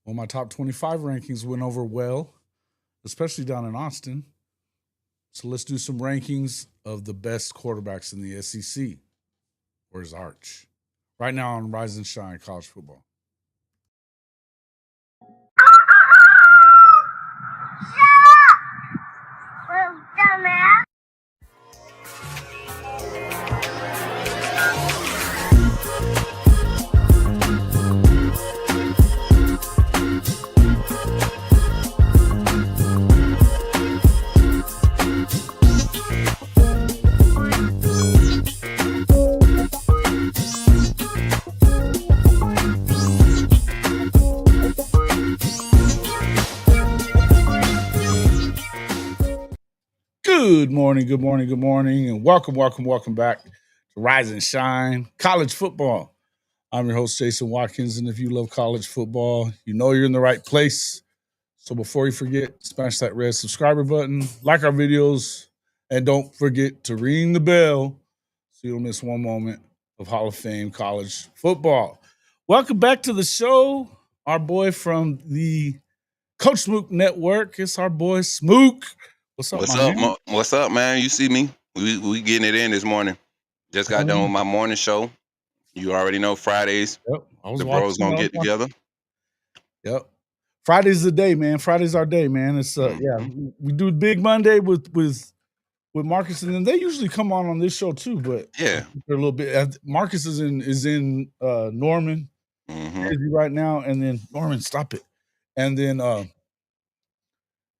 Well, my top 25 rankings went over well, especially down in Austin. So let's do some rankings of the best quarterbacks in the SEC. Where's Arch? Right now on Rise and Shine College Football. Good morning, and welcome back to Rise and Shine College Football. I'm your host, Jason Watkins, and if you love college football, you know you're in the right place. So before you forget, smash that red subscriber button, like our videos, and don't forget to ring the bell so you don't miss one moment of Hall of Fame college football. Welcome back to the show. Our boy from the Coach Smook Network. It's our boy Smook. What's up, man? What's up, man? You see me? We getting it in this morning. Just got done with my morning show. You already know Fridays. Yep. The bros gonna get together. Yep. Friday's the day, man. Friday's our day, man. It's we do Big Monday with Marcus, and then they usually come on this show too. But yeah, they're a little bit. Marcus is in Norman right now, and then Norman, stop it, and then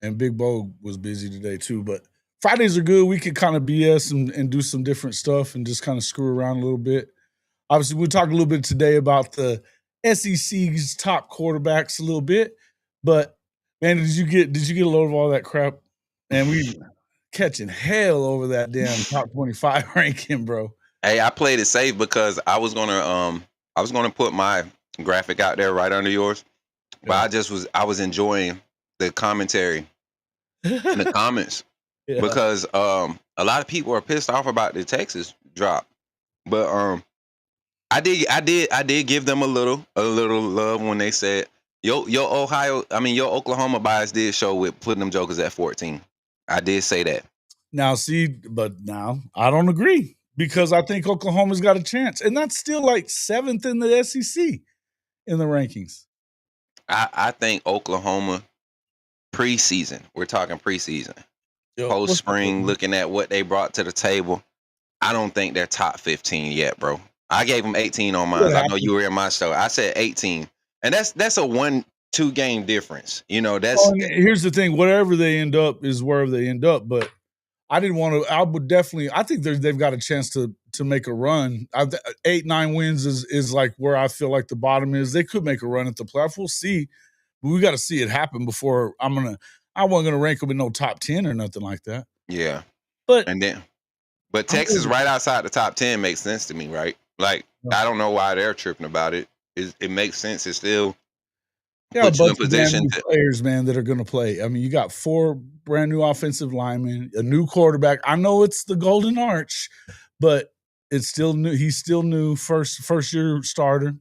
and Big Bo was busy today too. But Fridays are good. We could kind of BS and do some different stuff and just kind of screw around a little bit. Obviously, we'll talk a little bit today about the SEC's top quarterbacks a little bit. But man, did you get a load of all that crap? And we catching hell over that damn top 25 ranking, bro. Hey, I played it safe because I was gonna put my graphic out there right under yours, but I was enjoying the commentary in the comments because a lot of people are pissed off about the Texas drop, but I did give them a little love when they said your Oklahoma bias did show with putting them jokers at 14. I did say that. Now I don't agree because I think Oklahoma's got a chance, and that's still like 7th in the SEC in the rankings. I think Oklahoma preseason. We're talking preseason, post spring. Looking at what they brought to the table, I don't think they're top 15 yet, bro. I gave them 18 on mine. I know you were in my show. I said 18, and that's a 1-2 game difference. You know, here's the thing. Wherever they end up is wherever they end up. But I didn't want to. I would definitely. I think they've got a chance to make a run. 8-9 wins is like where I feel like the bottom is. They could make a run at the playoff. We'll see. But we got to see it happen before I wasn't gonna rank them in no top 10 or nothing like that. Yeah, but Texas right outside the top 10 makes sense to me, right? Like I don't know why they're tripping about it. It makes sense. It's still a bunch of brand new players, man, that are going to play. I mean, you got 4 brand new offensive linemen, a new quarterback. I know it's the Golden Arch, but it's still new. He's still new, first year starter.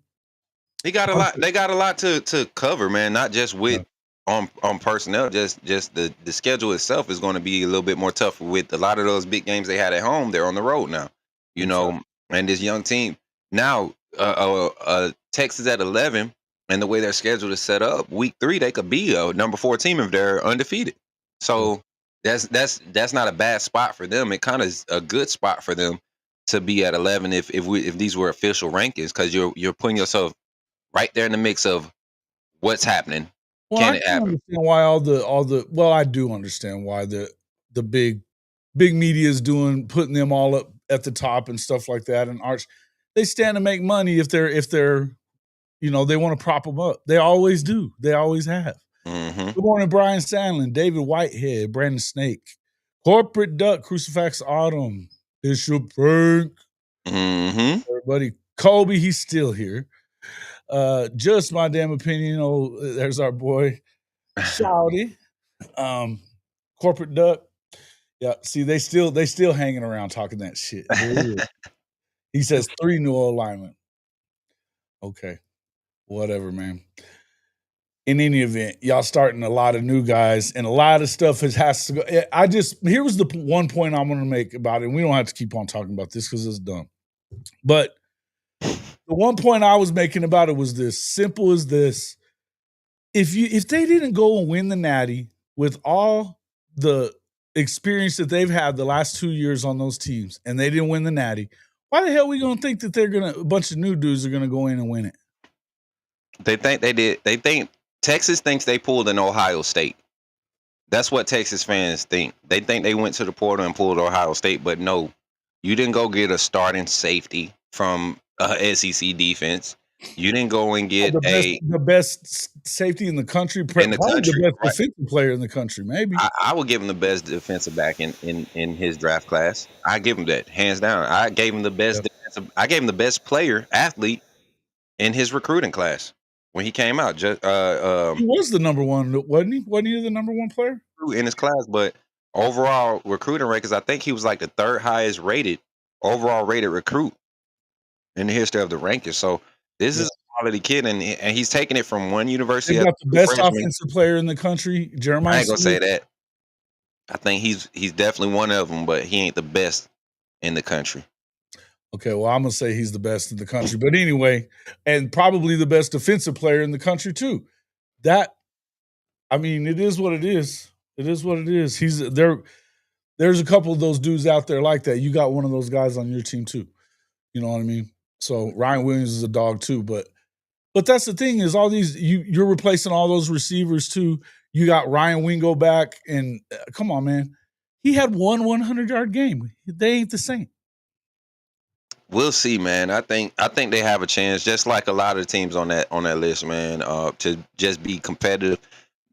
He got a lot. They got a lot to cover, man. Not just with on personnel. Just the schedule itself is going to be a little bit more tough with a lot of those big games they had at home. They're on the road now, you know. And this young team now, Texas at 11, and the way their schedule is set up, week 3 they could be a number 4 team if they're undefeated. So that's not a bad spot for them. It kind of is a good spot for them to be at 11 if these were official rankings, because you're putting yourself right there in the mix of what's happening. Well, I can understand why all the well, I do understand why the big media is putting them all up at the top and stuff like that. And Arch, they stand to make money if they're you know, they want to prop them up. They always do. They always have. Good morning, Brian Sandlin, David Whitehead, Brandon Snake, Corporate Duck, Crucifix Autumn, Bishop Frank, everybody. Kobe, he's still here. Just my damn opinion. Oh, there's our boy Shouty. Corporate Duck. Yeah, see, they still hanging around talking that shit. He says 3 new alignment. Okay. Whatever, man. in any event, y'all starting a lot of new guys, and a lot of stuff has to go. Here was the one point I'm going to make about it. And we don't have to keep on talking about this because it's dumb. But the one point I was making about it was this simple as this: if they didn't go and win the Natty with all the experience that they've had the last 2 years on those teams, and they didn't win the Natty, why the hell are we going to think that a bunch of new dudes are going to go in and win it? They think they did. They think Texas thinks they pulled an Ohio State. That's what Texas fans think. They think they went to the portal and pulled Ohio State, but no, you didn't go get a starting safety from SEC defense. You didn't go and get the best safety in the country, in the probably country, the best right? defensive player in the country, maybe. I would give him the best defensive back in his draft class. I give him that hands down. I gave him the best defensive. I gave him the best player athlete in his recruiting class when he came out. He was the number one, wasn't he? Wasn't he the number one player in his class? But overall recruiting records, I think he was like the third highest rated overall rated recruit in the history of the rankings. So this is a quality kid, and he's taking it from one university. They got the best offensive player in the country, Jeremiah. I ain't gonna say that. I think he's definitely one of them, but he ain't the best in the country. Okay, well, I'm gonna say he's the best in the country, but anyway, and probably the best defensive player in the country too. I mean, it is what it is. It is what it is. He's there. There's a couple of those dudes out there like that. You got one of those guys on your team too. You know what I mean? So Ryan Williams is a dog too, but that's the thing is all these you're replacing all those receivers too. You got Ryan Wingo back, and come on, man, he had one 100-yard game. They ain't the same. We'll see, man. I think they have a chance, just like a lot of teams on that list, man. To just be competitive.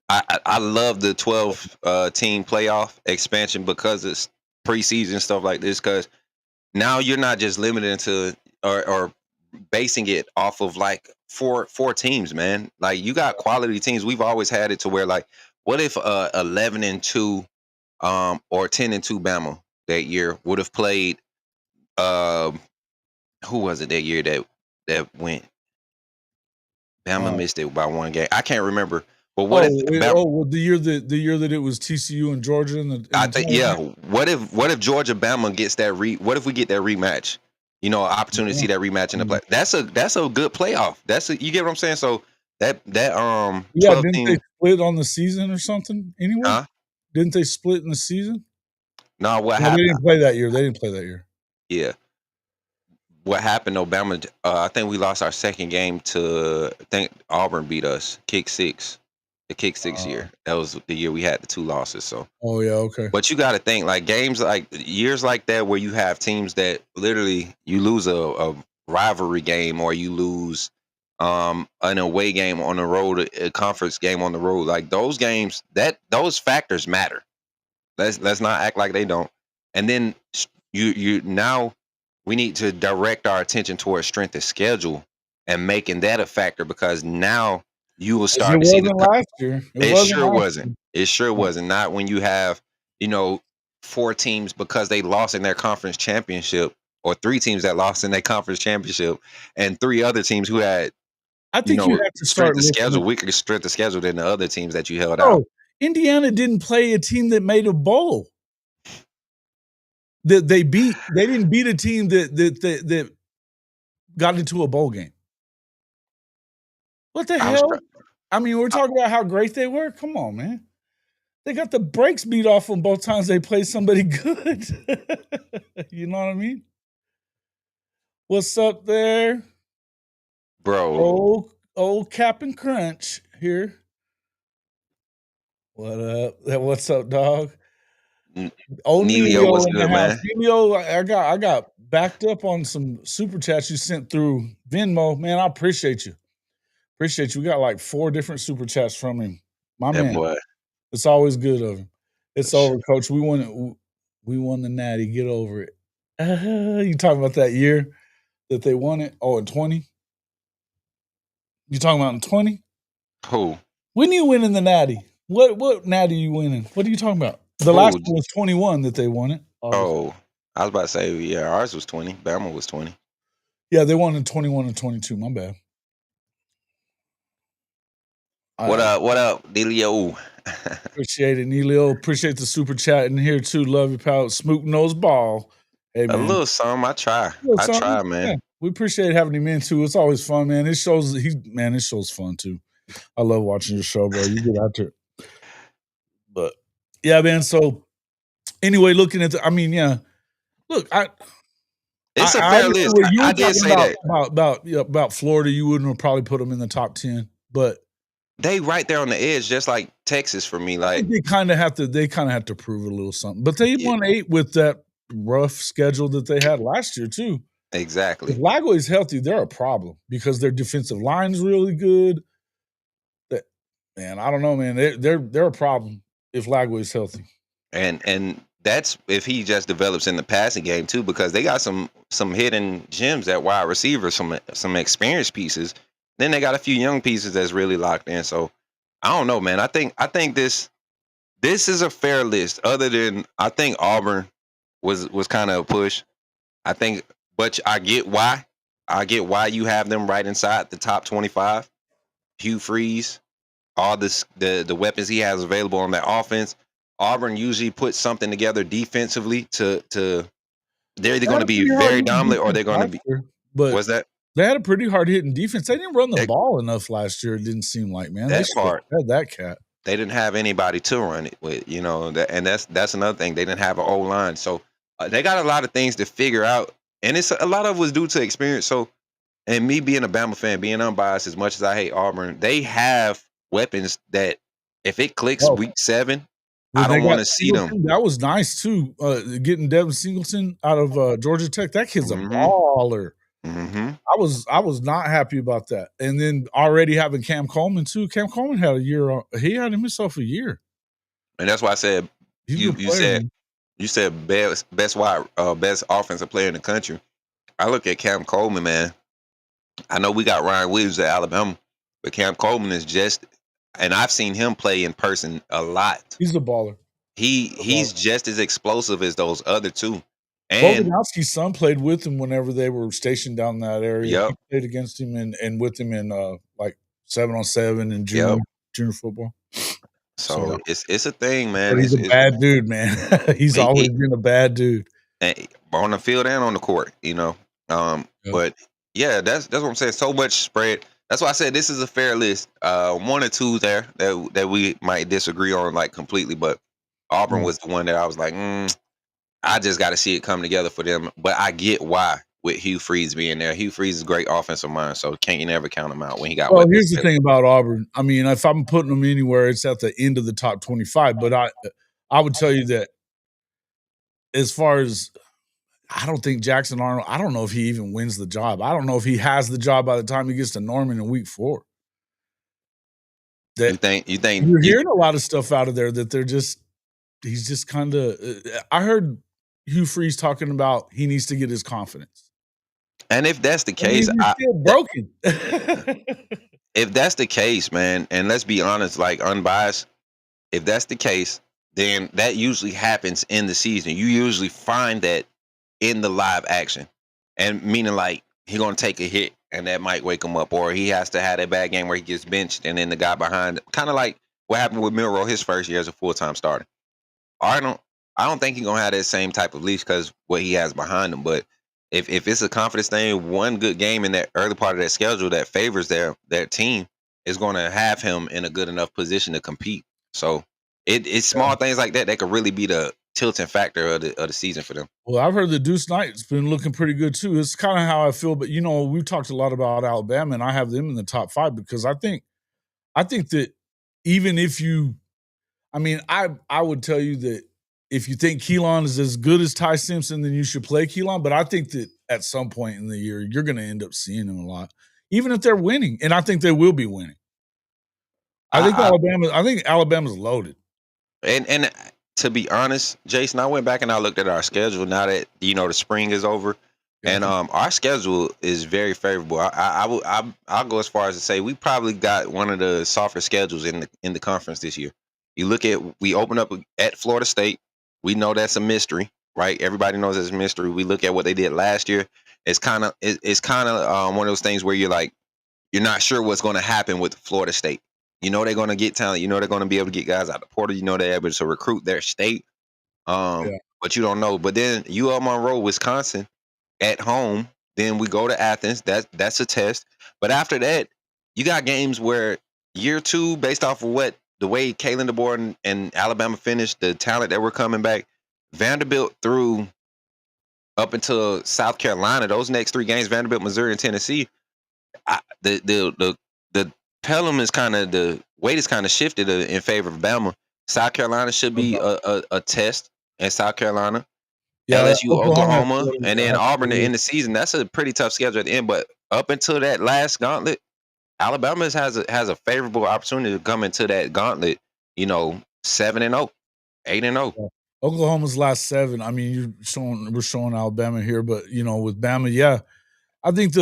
I love the 12 team playoff expansion because it's preseason stuff like this. Because now you're not just limited to or basing it off of like four teams, man. Like you got quality teams. We've always had it to where like, what if 11-2 or 10-2 Bama that year would have played who was it that year that went? Bama missed it by one game. I can't remember. But what if the year that it was TCU and Georgia I think what if Georgia Bama gets that what if we get that rematch? You know, opportunity to see that rematch in the play. That's a good playoff. You get what I'm saying? So that didn't they split on the season or something anyway? Huh? Didn't they split in the season? No, what happened? They didn't play that year. Yeah. What happened, Bama? I think we lost our second game to. I think Auburn beat us, kick six. The kick six year. That was the year we had the 2 losses. So. Oh yeah, okay. But you got to think like games like years like that where you have teams that literally you lose a rivalry game or you lose an away game on the road, a conference game on the road. Like those games, those factors matter. Let's not act like they don't. And then you now. We need to direct our attention towards strength of schedule and making that a factor because now you will start to see last year. It sure wasn't. It sure wasn't. Not when you have, 4 teams because they lost in their conference championship or 3 teams that lost in their conference championship and 3 other teams who had I think you have to start weaker strength of schedule than the other teams that you held out. Indiana didn't play a team that made a bowl. That they didn't beat a team that got into a bowl game. What the hell? I mean, we're talking about how great they were. Come on, man. They got the brakes beat off them both times they played somebody good. You know what I mean? What's up there? Bro. Old Cap'n Crunch here. What up? What's up, dog? Neilio, what's good, man? Neilio, I got backed up on some super chats you sent through Venmo. Man, I appreciate you. We got like 4 different super chats from him. My man. Boy. It's always good of him. It's over, Coach. We won it. We won the Natty. Get over it. You talking about that year that they won it? Oh, in 20? You talking about in 20? Who? When you winning the Natty? What Natty you winning? What are you talking about? The last one was 21 that they won it. Oh, I was about to say, yeah, ours was 20. Bama was 20. Yeah, they won in 21 and 22. My bad. What up? What up, Delio? Appreciate it, Neilio. Appreciate the super chat in here too. Love you, pal. Smoot nose ball. Hey, A man. little something. I try. Little I something. try, man. Yeah, we appreciate having him in too. It's always fun, man. It shows this show's fun too. I love watching your show, bro. You get out there. But yeah, man. So anyway, looking at yeah. Look, It's a I fair understand list. what you were I did talking say that about Florida. You wouldn't have probably put them in the top 10, but they right there on the edge, just like Texas for me. I Like, think they kind of have to prove a little something. But they yeah, won 8 with that rough schedule that they had last year too. If exactly. Lago is healthy, they're a problem because their defensive line is really good. That man, I don't know, man. They're a problem if Lago is healthy. And that's if he just develops in the passing game too, because they got some hidden gems at wide receiver, some experienced pieces. Then they got a few young pieces that's really locked in. So I don't know, man. I think this is a fair list. Other than I think Auburn was kind of a push. I think, but I get why. I get why you have them right inside the top 25. Hugh Freeze, all the weapons he has available on that offense. Auburn usually puts something together defensively to they're either They going had to a be pretty hard very hitting dominant or defense they're going to last be. year, but What's that? they had a pretty hard hitting defense. They didn't run the That, ball enough last year. It didn't seem like, man. They that should have part. had that cat. They didn't have anybody to run it with, and that's another thing. They didn't have an old line, so they got a lot of things to figure out, and it's a lot of it was due to experience. So, and me being a Bama fan, being unbiased as much as I hate Auburn, they have weapons that if it clicks Oh, week 7, I when they don't got want to see them. Singleton, that was nice too. Getting Devin Singleton out of Georgia Tech. That kid's a Mm-hmm. baller. Mm-hmm. I was not happy about that. And then already having Cam Coleman too. Cam Coleman had a year. He had himself a year. And that's why I said He's a you good you player, said man. you said best offensive player in the country. I look at Cam Coleman, man. I know we got Ryan Williams at Alabama, but Cam Coleman is just, and I've seen him play in person a lot. He's a baller. He's just as explosive as those other two. And Boganowski's son played with him whenever they were stationed down in that area. yep, He played against him and with him in like 7-on-7 and yep. junior football. So it's a thing, man. But he's a bad dude, man. He's always been a bad dude. On the field and on the court, Yep. But yeah, that's what I'm saying. So much spread. That's why I said this is a fair list. 1 or 2 there that we might disagree on like completely, but Auburn was the one that I was like, I just got to see it come together for them. But I get why with Hugh Freeze being there. Hugh Freeze is a great offensive mind, so can't you never count him out when he got. Well, here's the thing about Auburn. I mean, if I'm putting them anywhere, it's at the end of the top 25. But I would tell you that as far as I don't think Jackson Arnold, I don't know if he even wins the job. I don't know if he has the job by the time he gets to Norman in week 4. You think you're hearing a lot of stuff out of there that he's just kind of. I heard Hugh Freeze talking about he needs to get his confidence. And if that's the case, he's still broken. If that's the case, man, and let's be honest, like unbiased, if that's the case, then that usually happens in the season. You usually find that in the live action, and meaning like he's gonna take a hit and that might wake him up, or he has to have that bad game where he gets benched and then the guy behind, kind of like what happened with Milroe his first year as a full-time starter. Arnold, I don't think he's gonna have that same type of leash because what he has behind him. But if it's a confidence thing, one good game in that early part of that schedule that favors their team is going to have him in a good enough position to compete. So it's small things like that could really be the tilting factor of the season for them. Well, I've heard the Deuce Knight's been looking pretty good too. It's kind of how I feel, but we've talked a lot about Alabama, and I have them in the top 5 because I think that even if I would tell you that if you think Keelan is as good as Ty Simpson, then you should play Keelan. But I think that at some point in the year, you're going to end up seeing him a lot, even if they're winning, and I think they will be winning. I think Alabama's loaded. And to be honest, Jason, I went back and I looked at our schedule now that the spring is over, and our schedule is very favorable. I'll go as far as to say we probably got one of the softer schedules in the conference this year. You look at we open up at Florida State. We know that's a mystery, right? Everybody knows it's a mystery. We look at what they did last year. It's kind of one of those things where you're like you're not sure what's going to happen with Florida State. You know they're gonna get talent. You know they're gonna be able to get guys out the portal. You know they're able to recruit their state. Yeah. But you don't know. But then UL Monroe, Wisconsin, at home. Then we go to Athens. That's a test. But after that, you got games where year 2, based off of what the way Kalen DeBoer and Alabama finished, the talent that were coming back, Vanderbilt through up until South Carolina. Those next 3 games, Vanderbilt, Missouri, and Tennessee. The pendulum is kind of, the weight is kind of shifted in favor of Bama. South Carolina should be a test in South Carolina. Yeah, LSU, Oklahoma, really and then Auburn to end the season. That's a pretty tough schedule at the end. But up until that last gauntlet, Alabama has a favorable opportunity to come into that gauntlet. 7-0, 8-0. Yeah. Oklahoma's last 7. I mean, we're showing Alabama here, but with Bama, yeah, I think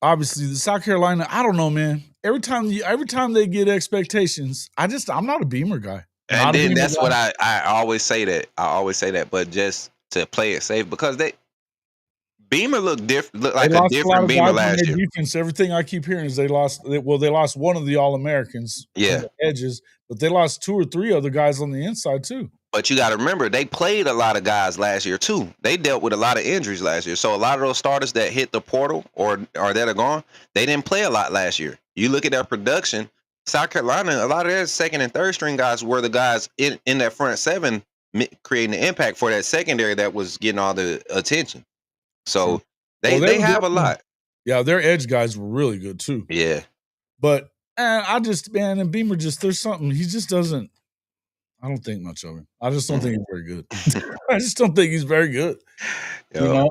obviously the South Carolina. I don't know, man. Every time they get expectations, I'm not a Beamer guy. And then that's what I always say that. But just to play it safe, because Beamer looked like a different Beamer last year. Defense. Everything I keep hearing is they lost one of the All-Americans, the edges, but they lost 2 or 3 other guys on the inside too. But you got to remember, they played a lot of guys last year too. They dealt with a lot of injuries last year. So a lot of those starters that hit the portal or that are gone, they didn't play a lot last year. You look at their production, South Carolina, a lot of their second and third string guys were the guys in that front 7 creating the impact for that secondary that was getting all the attention. So they have a lot. Yeah, their edge guys were really good too. Yeah. But and Beamer there's something, he just doesn't, I don't think much of him. I just don't think he's very good. I just don't think he's very good. And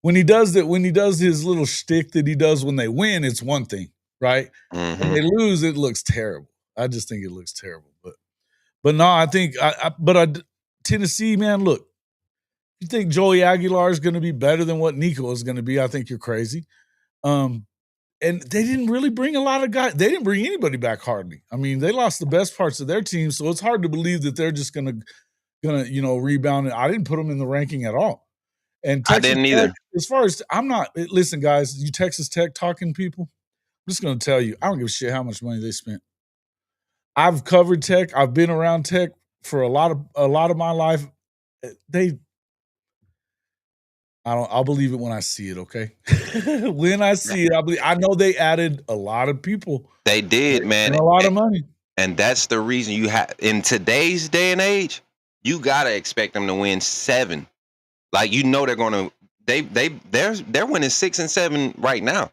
when he does his little shtick that he does when they win, it's one thing, right? Mm-hmm. When they lose, it looks terrible. I just think it looks terrible. But no, I think Tennessee, man, look, you think Joey Aguilar is going to be better than what Nico is going to be, I think you're crazy. And they didn't really bring a lot of guys. They didn't bring anybody back hardly. I mean, they lost the best parts of their team, so it's hard to believe that they're just gonna rebound. I didn't put them in the ranking at all. And Texas I didn't either. As far as I'm not. Listen, guys, you Texas Tech talking people, I'm just gonna tell you, I don't give a shit how much money they spent. I've covered Tech. I've been around Tech for a lot of my life. I'll believe it when I see it, okay? When I see it, I know they added a lot of people. They did, man. A lot of money. And that's the reason you have, in today's day and age, you gotta expect them to win 7. Like, they're gonna they're winning 6 and 7 right now.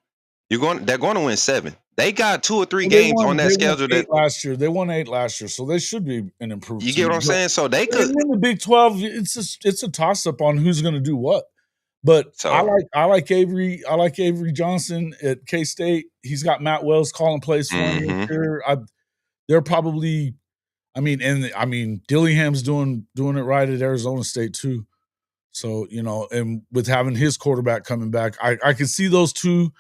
They're gonna win 7. They got 2 or 3 games on that schedule that last year. They won 8 last year, so they should be an improvement. You get what I'm saying? So they could in the Big 12. It's a toss up on who's gonna do what. But I like Avery. I like Avery Johnson at K-State. He's got Matt Wells calling plays for him here. They're probably, Dillingham's doing it right at Arizona State too. So and with having his quarterback coming back, I could see those two.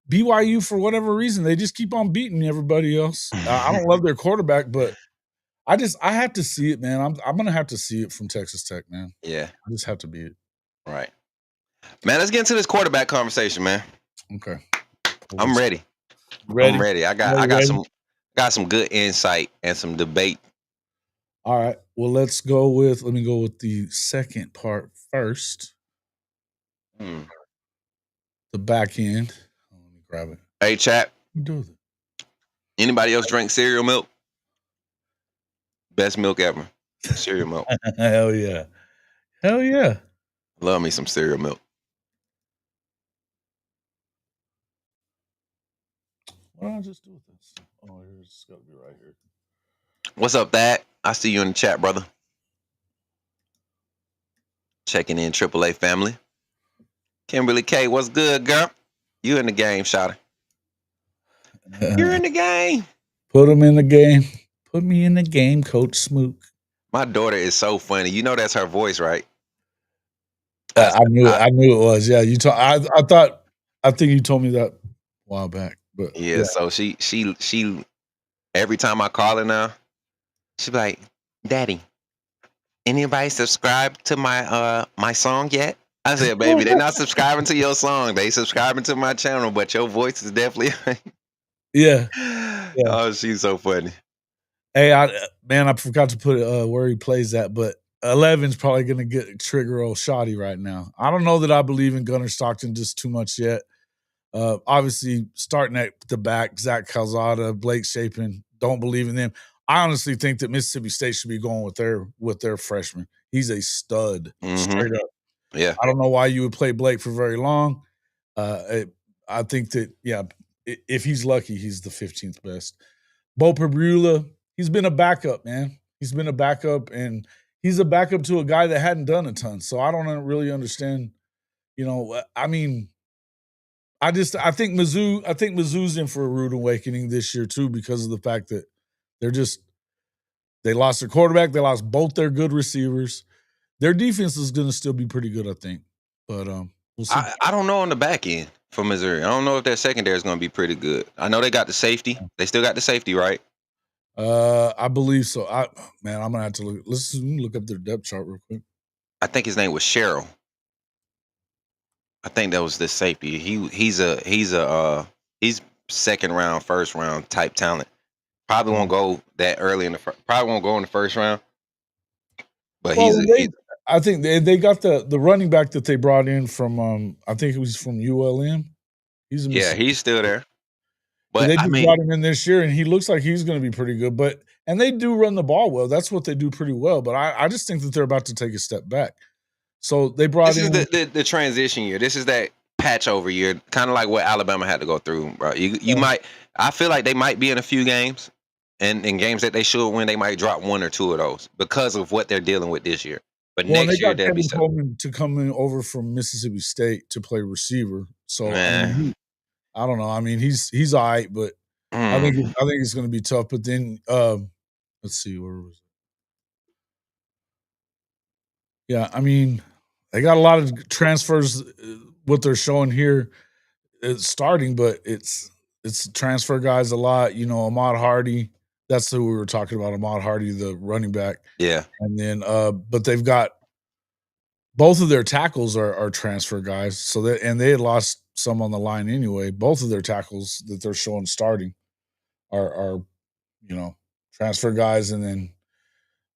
BYU, for whatever reason, they just keep on beating everybody else. I don't love their quarterback, but I have to see it, man. I'm gonna have to see it from Texas Tech, man. Yeah, I just have to be it. Right. Man, let's get into this quarterback conversation, man. Okay. I'm ready. I'm ready. I got some good insight and some debate. All right. Well, let me go with the second part first. The back end. Let me grab it. Hey, chat. Do it. Anybody else drink cereal milk? Best milk ever. Cereal milk. Hell yeah. Hell yeah. Love me some cereal milk. What do I just do with this? Oh, it's got to be right here. What's up, Thad? I see you in the chat, brother. Checking in, AAA family. Kimberly K, what's good, girl? You in the game, shawty. You're in the game. Put him in the game. Put me in the game, Coach Smook. My daughter is so funny. You know that's her voice, right? I knew it was. Yeah, you told. I think you told me that a while back. But yeah. So she every time I call her now, she be like, "Daddy, anybody subscribe to my my song yet?" I said, "Baby, they're not subscribing to your song. They subscribing to my channel, but your voice is definitely." Yeah, yeah. Oh, she's so funny. Hey, man, I forgot to put where he plays at, but 11's probably gonna get trigger old Shoddy right now. I don't know that I believe in Gunnar Stockton just too much yet. Obviously, starting at the back, Zach Calzada, Blake Shapen, don't believe in them. I honestly think that Mississippi State should be going with their freshman. He's a stud, straight up. Yeah. I don't know why you would play Blake for very long. It, I think that if he's lucky, he's the 15th best. Bo Pribula, he's been a backup, man. He's been a backup, and he's a backup to a guy that hadn't done a ton. So I don't really understand. I mean, I think Mizzou's in for a rude awakening this year too because of the fact that they're just they lost their quarterback, they lost both their good receivers. Their defense is going to still be pretty good, I think, but we'll see. I don't know on the back end for Missouri. I don't know if their secondary is going to be pretty good. I know they got the safety. They still got the safety, right? I believe so. Man, I'm gonna have to let's look up their depth chart real quick. I think his name was Cheryl. I think that was the safety. He's second round, first round type talent. Probably won't go that early in the probably won't go in the first round. But I think they got the running back that they brought in from I think it was from ULM. He's still there. But they just brought him in this year, and he looks like he's going to be pretty good. And they do run the ball well. That's what they do pretty well. But I just think that they're about to take a step back. So they brought in the transition year. This is that patch over year, kind of like what Alabama had to go through, bro. You might. I feel like they might be in a few games, and in games that they should win, they might drop one or two of those because of what they're dealing with this year. But next year, they'll be Kevin to come in over from Mississippi State to play receiver. So I don't know. I mean, he's all right, but I think it's going to be tough. But then let's see, where was it? Yeah, I mean, they got a lot of transfers. What they're showing here is starting, but it's transfer guys a lot. Ahmad Hardy. That's who we were talking about. Ahmad Hardy, the running back. Yeah, and then but they've got both of their tackles are transfer guys. So they had lost some on the line anyway. Both of their tackles that they're showing starting are transfer guys, and then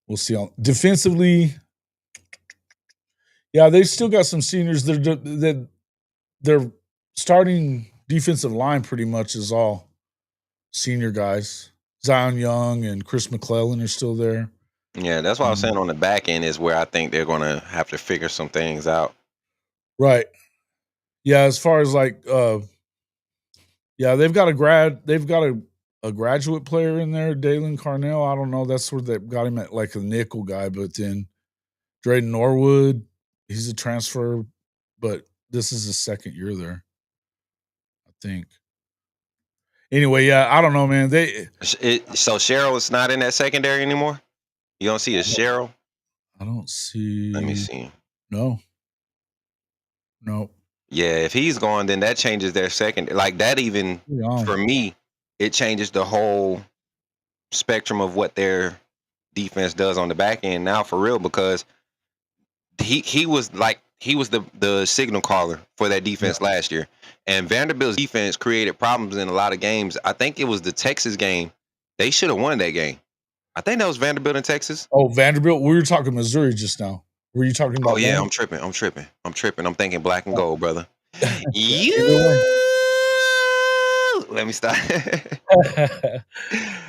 we'll see on defensively. Yeah, they still got some seniors. They're starting defensive line pretty much is all senior guys. Zion Young and Chris McClellan are still there. Yeah, that's what I was saying on the back end is where I think they're going to have to figure some things out. Right. Yeah, as far as they've got a graduate player in there, Dalen Carnell. I don't know. That's where they got him at like a nickel guy, but then Drayden Norwood, he's a transfer, but this is his second year there, I think. Anyway, yeah, I don't know, man. So Cheryl is not in that secondary anymore? You don't see a Cheryl? I don't see. Let me see. No. Yeah, if he's gone, then that changes their second. Like that even, for me, it changes the whole spectrum of what their defense does on the back end now for real, because he was the signal caller for that defense last year. And Vanderbilt's defense created problems in a lot of games. I think it was the Texas game. They should have won that game. I think that was Vanderbilt in Texas. Oh, Vanderbilt. We were talking Missouri just now. Were you talking about? Oh yeah, I'm tripping. I'm thinking black and gold, brother. Let me stop.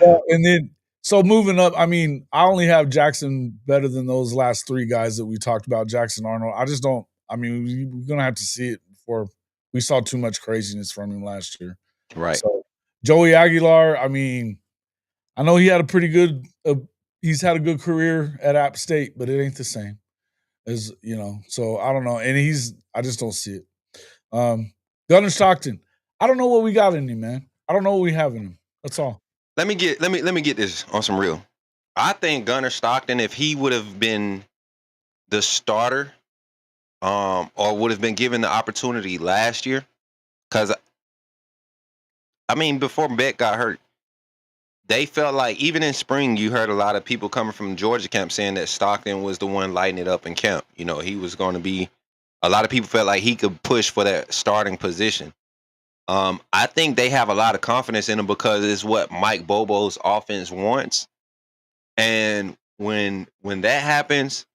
And then so moving up, I mean, I only have Jackson better than those last three guys that we talked about, Jackson Arnold. I just don't. I mean, we're gonna have to see it before we saw too much craziness from him last year. Right. So Joey Aguilar, I mean, I know he had a pretty good. He's had a good career at App State, but it ain't the same as So I don't know, and I just don't see it. Gunnar Stockton, I don't know what we got in him, man. I don't know what we have in him. That's all. Let me get this on some real. I think Gunnar Stockton, if he would have been the starter, or would have been given the opportunity last year, because I mean, before Beck got hurt, they felt like even in spring, you heard a lot of people coming from Georgia camp saying that Stockton was the one lighting it up in camp. He was going to be. A lot of people felt like he could push for that starting position. I think they have a lot of confidence in him because it's what Mike Bobo's offense wants. And when that happens,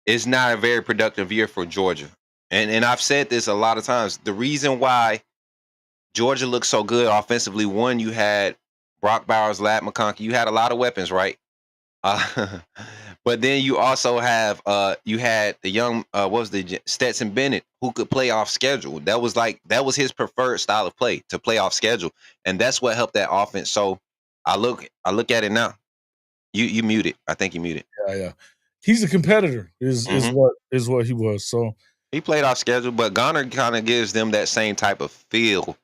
it's not a very productive year for Georgia. And I've said this a lot of times. The reason why Georgia looks so good offensively, one, you had Brock Bowers, Ladd McConkey. You had a lot of weapons, right? But then you also have you had the young what was the Stetson Bennett, who could play off schedule. That was his preferred style of play, to play off schedule, and that's what helped that offense. So I look at it now. You muted. I think you muted. Yeah. He's a competitor. Is what he was. So he played off schedule, but Garner kind of gives them that same type of feel.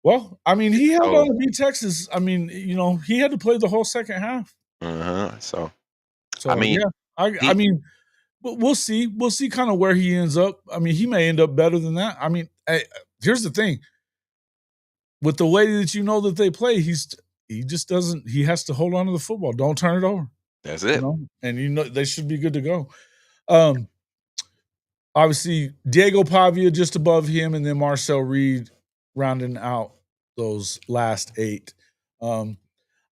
Well, I mean, he held on to beat Texas. I mean, he had to play the whole second half. So I mean, yeah, I mean, but we'll see. We'll see kind of where he ends up. I mean, he may end up better than that. I mean, here's the thing. With the way that that they play, he just doesn't. He has to hold on to the football. Don't turn it over. That's it. And they should be good to go. Obviously, Diego Pavia just above him, and then Marcel Reed rounding out those last 8.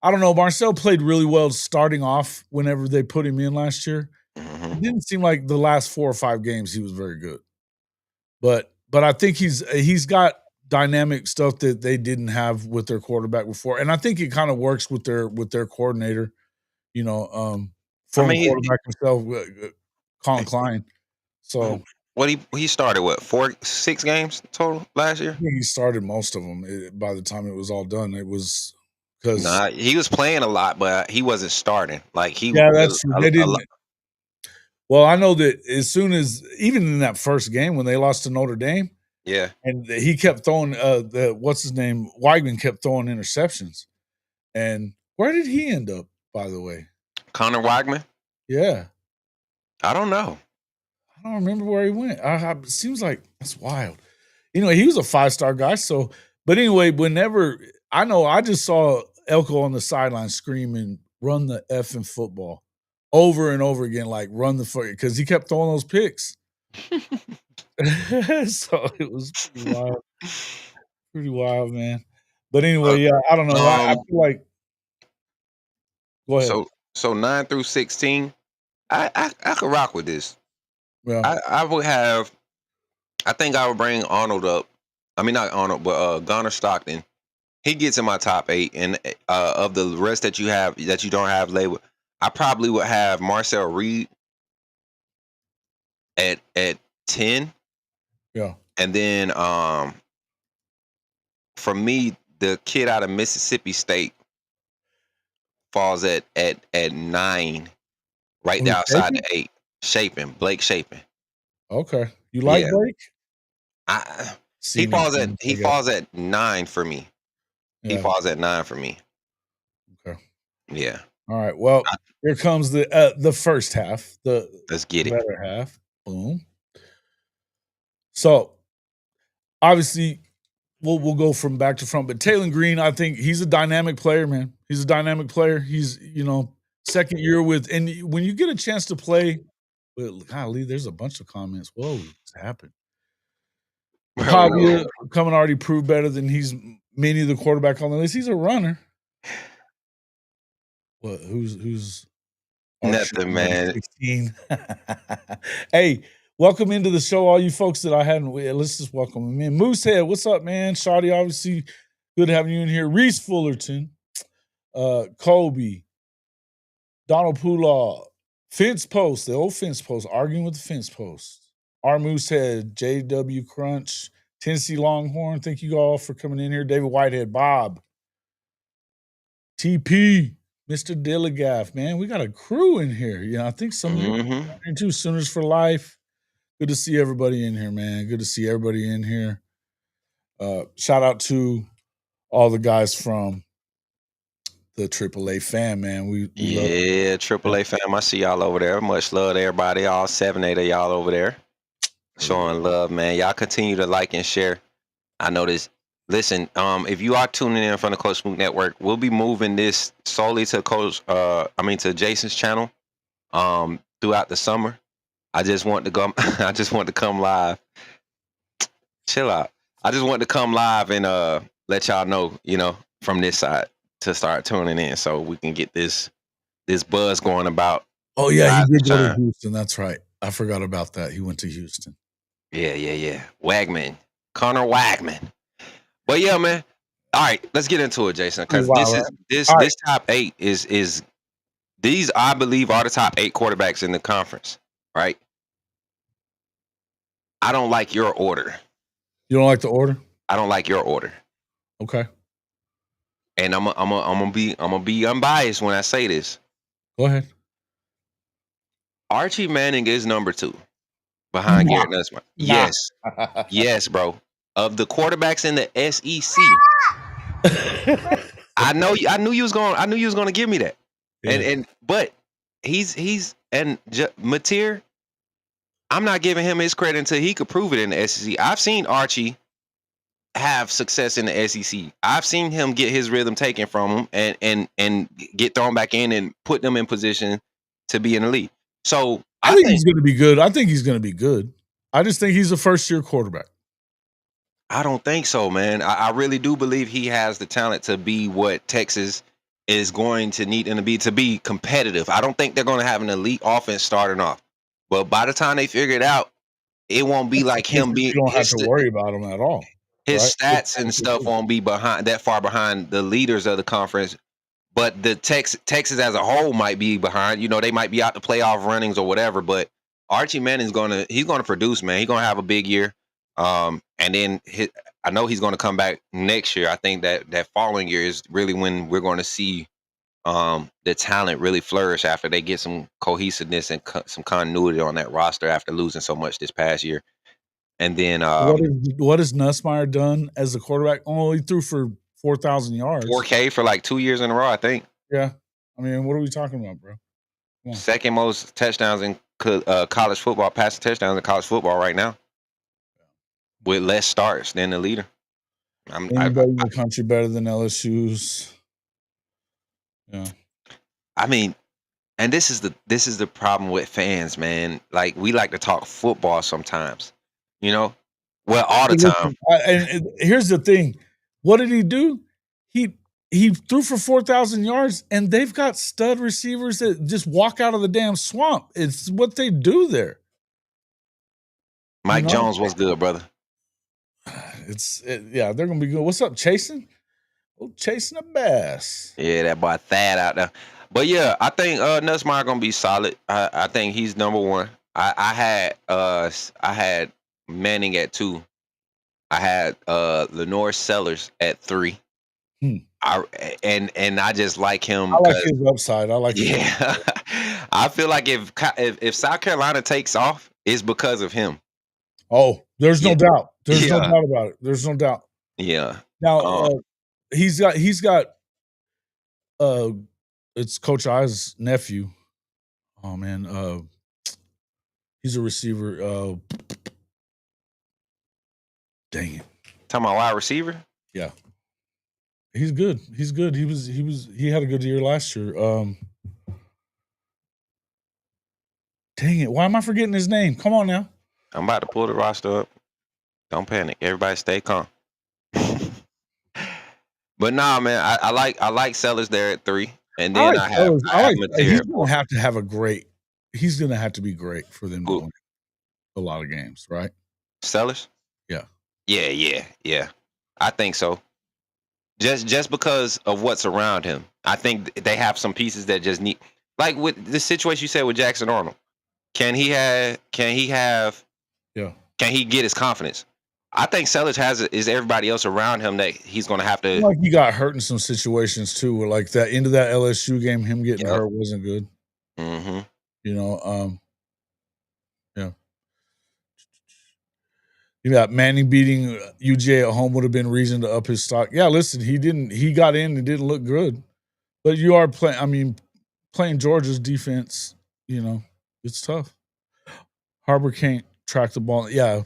I don't know. Marcel played really well starting off whenever they put him in last year. It didn't seem like the last 4 or 5 games he was very good. But I think he's got dynamic stuff that they didn't have with their quarterback before. And I think it kind of works with their coordinator, former quarterback himself, Colin Klein. So what he started 6 games total last year? I think he started most of them by the time it was all done. It was because he was playing a lot, but he wasn't starting. Like that's true. They didn't. Well, I know that as soon as even in that first game when they lost to Notre Dame, and he kept throwing what's his name, Weigman kept throwing interceptions. And where did he end up, by the way? Connor Weigman? Yeah. I don't know. I don't remember where he went. It seems like that's wild. Anyway, he was a 5-star guy. So, but anyway, whenever I just saw Elko on the sideline screaming, "Run the effing football," over and over again, like run the foot, because he kept throwing those picks. So it was pretty wild, man. But anyway, yeah, I don't know. I feel like. Go ahead. So 9 through 16, I could rock with this. Yeah. I would have. I think I would bring Arnold up. I mean, not Arnold, but Garner Stockton. He gets in my top 8, and of the rest that you don't have labeled, I probably would have Marcel Reed at 10. Yeah. And then for me, the kid out of Mississippi State falls at 9, right there outside the 8. Blake Shapen. Okay. You like Blake? He falls at 9 for me. Yeah. He falls at 9 for me. Okay. Yeah. All right. Well, here comes the first half. Let's get it. Better half. Boom. So obviously we'll go from back to front, but Taylor Green, I think he's a dynamic player, man. He's a dynamic player. He's, second year and when you get a chance to play, golly, there's a bunch of comments. Whoa, what's happened? Pavia coming already proved better than many of the quarterback on the list. He's a runner. What? Who's nothing, man? 16. Hey, welcome into the show, all you folks that I hadn't. Let's just welcome them in. Moosehead, what's up, man? Shawty, obviously, good having you in here. Reese Fullerton, Kobe, Donald Pulaw, Fence Post, the old Fence Post, arguing with the Fence Post. R. Moosehead, JW Crunch, Tennessee Longhorn. Thank you all for coming in here. David Whitehead, Bob, TP, Mr. Dilligaff. Man, we got a crew in here. I think some of you into Sooners for Life. Good to see everybody in here, man. Good to see everybody in here. Shout out to all the guys from the AAA fam, man. We love AAA fam. I see y'all over there. Much love to everybody. All 7, 8 of y'all over there. Showing love, man. Y'all continue to like and share. I know this. Listen, if you are tuning in from the Coach Smoot Network, we'll be moving this solely to to Jason's channel throughout the summer. I just want to come live. Chill out. I just want to come live and let y'all know, from this side to start tuning in so we can get this buzz going about. Oh yeah, he Rise did and go to shine. Houston. That's right. I forgot about that. He went to Houston. Yeah. Wagman. Connor Wagman. But yeah, man. All right, let's get into it, Jason, because Wow, right? this top 8 is these, I believe, are the top 8 quarterbacks in the conference, right? I don't like your order. You don't like the order? I don't like your order. Okay. And I'm gonna be unbiased when I say this. Go ahead. Archie Manning is number 2 behind Garrett Nussmeier. Nah. Yes, bro. Of the quarterbacks in the SEC, I knew you was gonna give me that. Yeah. But he's Mateer, I'm not giving him his credit until he could prove it in the SEC. I've seen Archie have success in the SEC. I've seen him get his rhythm taken from him and get thrown back in and put them in position to be in the league. So I think he's going to be good. I think he's going to be good. I just think he's a first-year quarterback. I don't think so, man. I really do believe he has the talent to be what Texas is going to need him to be competitive. I don't think they're going to have an elite offense starting off. But by the time they figure it out, it won't be like him being. You don't have to worry about him at all. His Right? stats and stuff won't be that far behind the leaders of the conference. But the Texas as a whole might be behind. They might be out the playoff runnings or whatever. But Archie Manning's gonna produce, man. He's gonna have a big year. And then I know he's gonna come back next year. I think that following year is really when we're going to see the talent really flourish after they get some cohesiveness and some continuity on that roster after losing so much this past year. And then what has Nussmeier done as a quarterback? Oh, he threw for 4,000 yards. 4K for like 2 years in a row, I think. Yeah. I mean, what are we talking about, bro? Second most touchdowns in college football, passing touchdowns in college football right now, with less starts than the leader. Anybody in the country better than LSU's? Yeah. I mean, and this is the problem with fans, man. Like, we like to talk football sometimes, well, all the time. And here's the thing: what did he do? He threw for 4,000 yards, and they've got stud receivers that just walk out of the damn swamp. It's what they do there. Mike Jones was good, brother. Yeah, they're gonna be good. What's up, chasing? Oh, chasing a bass. Yeah, that boy Thad out there. But yeah, I think Nussmeier gonna be solid. I think he's number 1. I had Manning at 2. I had Lenore Sellers at 3. I just like him. I like his upside. Yeah. I feel like if South Carolina takes off, it's because of him. Oh, there's no doubt. There's no doubt about it. There's no doubt. Yeah. Now he's got it's Coach I's nephew. Oh man, he's a receiver. Dang it. Talking about wide receiver? Yeah. He's good. He had a good year last year. Dang it. Why am I forgetting his name? Come on now. I'm about to pull the roster up. Don't panic. Everybody stay calm. But nah, man, I like Sellers there at 3. And then I have he's gonna have to have he's gonna have to be great for them to win a lot of games, right? Sellers? Yeah. Yeah. I think so. Just because of what's around him. I think they have some pieces that just need, like with the situation you said with Jackson Arnold. Can he get his confidence? I think Sellers is everybody else around him that he's going to have to. Like he got hurt in some situations too, where like that into that LSU game, him getting hurt wasn't good. Mm-hmm. Yeah. Manning beating UGA at home would have been reason to up his stock. Yeah, listen, he got in and didn't look good. But you are playing Georgia's defense, it's tough. Harbor can't track the ball. Yeah,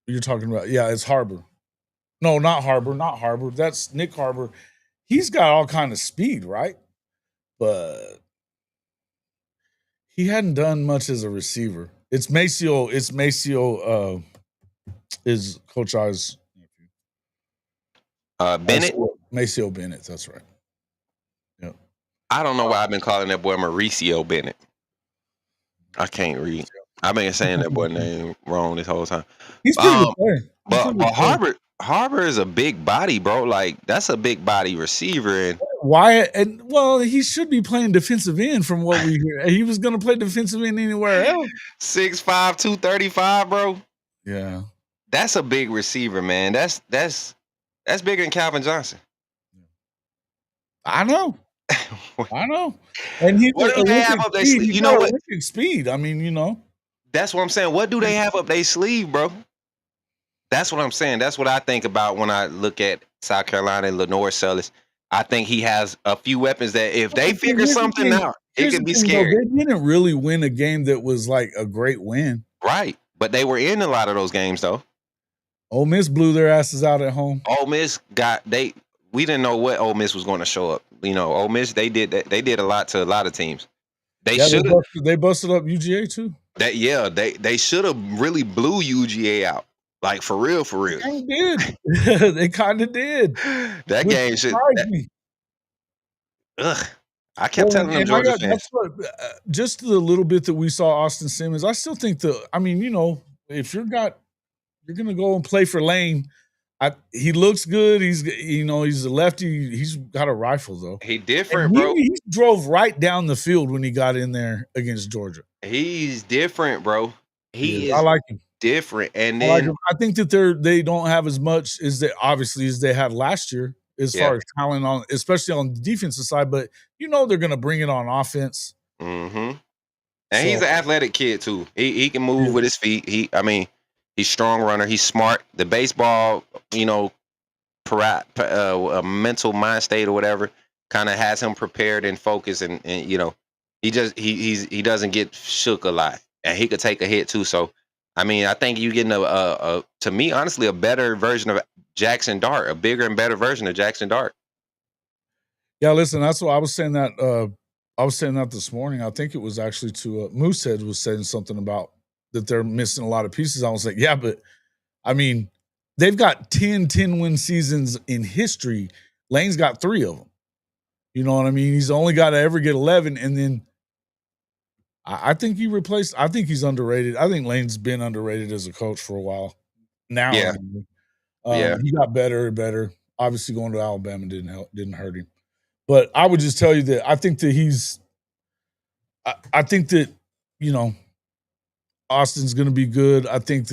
you're talking about. Yeah, it's Harbor. No, not Harbor. That's Nick Harbor. He's got all kind of speed, right? But he hadn't done much as a receiver. It's Maceo is Coach I's nephew. Bennett. Maceo Bennett. That's right. Yep. I don't know why I've been calling that boy Mauricio Bennett. I can't read. I've been saying that boy name wrong this whole time. He's pretty good player. But Harbor is a big body, bro. Like that's a big body receiver. And Wyatt, and well, he should be playing defensive end from what we hear. He was going to play defensive end anywhere else. 6'5", 235, bro. Yeah, that's a big receiver, man. That's bigger than Calvin Johnson. I know. And he's what do they have up their sleeve? You know what? Speed. I mean, you know. That's what I'm saying. What do they have up their sleeve, bro? That's what I'm saying. That's what I think about when I look at South Carolina and Lenore Sellis. I think he has a few weapons that if they figure something out, it could be scary. They didn't really win a game that was like a great win. Right. But they were in a lot of those games, though. Ole Miss blew their asses out at home. Ole Miss we didn't know what Ole Miss was going to show up. You know, Ole Miss, they did a lot to a lot of teams. They busted up UGA too. They should have really blew UGA out. Like for real. They did. They kind of did. That game should. I kept telling them Georgia fans. Just the little bit that we saw Austin Simmons, I still think if you're going to go and play for Lane, he looks good. He's a lefty. He's got a rifle though. He different, bro. He drove right down the field when he got in there against Georgia. He's different, bro. He is. I like him. Different, and then I think that they don't have as much as they had last year as far as talent especially on the defensive side. But they're going to bring it on offense. Mm-hmm. And he's an athletic kid too. He can move with his feet. He's a strong runner. He's smart. The baseball, a mental mind state or whatever, kind of has him prepared and focused, and he doesn't get shook a lot, and he could take a hit too. So. I mean, I think you're getting to me, honestly, a better version of Jackson Dart, a bigger and better version of Jackson Dart. Yeah, listen, that's what I was saying that. I was saying that this morning. I think it was actually to Moosehead was saying something about that they're missing a lot of pieces. I was like, yeah, but I mean, they've got 10 win seasons in history. Lane's got 3 of them. You know what I mean? He's only got to ever get 11, and then. I think he's underrated. I think Lane's been underrated as a coach for a while now. Yeah. He got better and better. Obviously, going to Alabama didn't hurt him. But I would just tell you that I think that I think that, Austin's going to be good. I think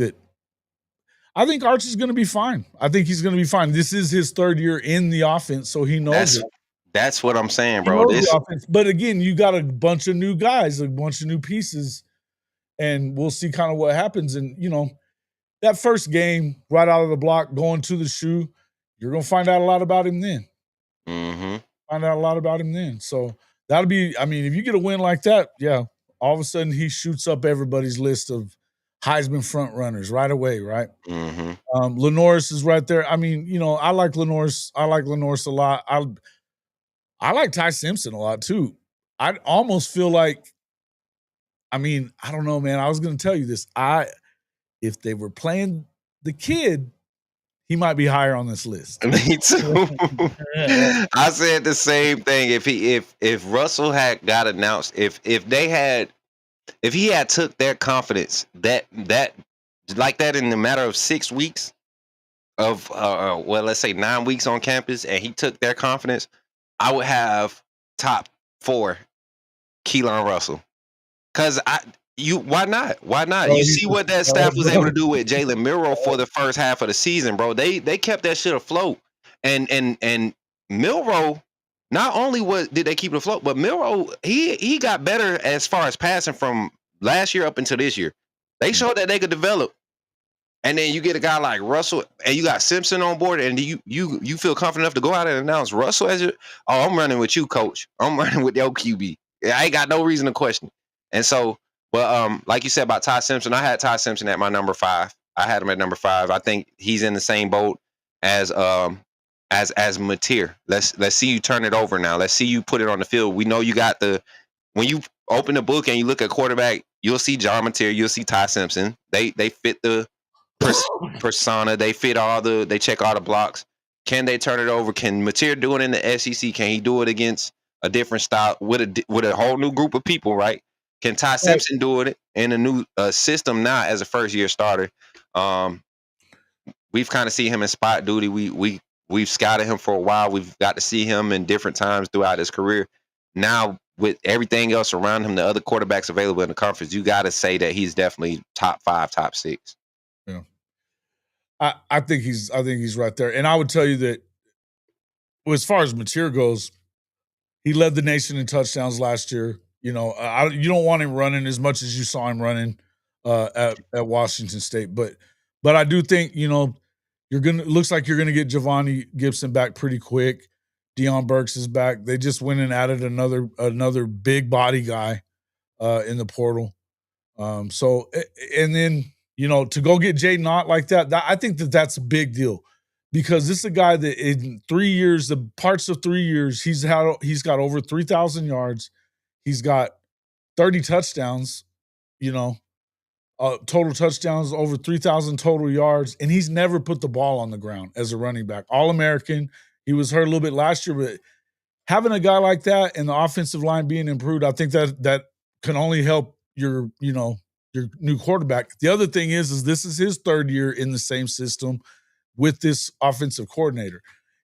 Archie's going to be fine. I think he's going to be fine. This is his 3rd year in the offense, so he knows it. That's what I'm saying, bro. But again, you got a bunch of new guys, a bunch of new pieces, and we'll see kind of what happens. And, that first game right out of the block, going to the shoe, you're going to find out a lot about him then. Mm-hmm. Find out a lot about him then. So that'll be, if you get a win like that, all of a sudden he shoots up everybody's list of Heisman front runners right away, right? Mm-hmm. Lenoris is right there. I like Lenoris. I like Lenoris a lot. I like Ty Simpson a lot too. I almost feel like, I don't know, man. I was going to tell you this. If they were playing the kid, he might be higher on this list. Me too. I said the same thing. If Russell had got announced, if he had took their confidence that like that in the matter of 6 weeks of let's say 9 weeks on campus, and he took their confidence, I would have top 4 Keelan Russell. Cause why not? You see what that staff was able to do with Jalen Milroe for the first half of the season, bro. They kept that shit afloat. And Milroe, not only did they keep it afloat, but Milroe, he got better as far as passing from last year up until this year. They showed that they could develop. And then you get a guy like Russell, and you got Simpson on board, and you feel confident enough to go out and announce Russell as I'm running with you, coach. I'm running with your QB. I ain't got no reason to question. And so, but like you said about Ty Simpson, I had Ty Simpson at my number 5. I had him at number 5. I think he's in the same boat as Mateer. Let's see you turn it over now. Let's see you put it on the field. We know you got when you open the book and you look at quarterback, you'll see John Mateer, you'll see Ty Simpson. They fit the persona. They fit they check all the blocks. Can they turn it over? Can Mateer do it in the SEC? Can he do it against a different style with a whole new group of people? Right? Can Ty Right. Simpson do it in a new system now as a first year starter? We've kind of seen him in spot duty. We've scouted him for a while. We've got to see him in different times throughout his career. Now, with everything else around him, the other quarterbacks available in the conference, you got to say that he's definitely top 5, top 6. Yeah. I think he's right there. And I would tell you that as far as Mateer goes, he led the nation in touchdowns last year. You know, you don't want him running as much as you saw him running at Washington State, but I do think, you know, looks like you're gonna get Giovanni Gibson back pretty quick. Deion Burks is back. They just went and added another big body guy in the portal. And then, you know, to go get Jaden Ott like that, I think that's a big deal because this is a guy that in 3 years, the parts of 3 years, he's got over 3,000 yards. He's got 30 touchdowns, you know, total touchdowns, over 3,000 total yards, and he's never put the ball on the ground as a running back. All-American. He was hurt a little bit last year, but having a guy like that and the offensive line being improved, I think that can only help your new quarterback. The other thing is this is his 3rd year in the same system with this offensive coordinator.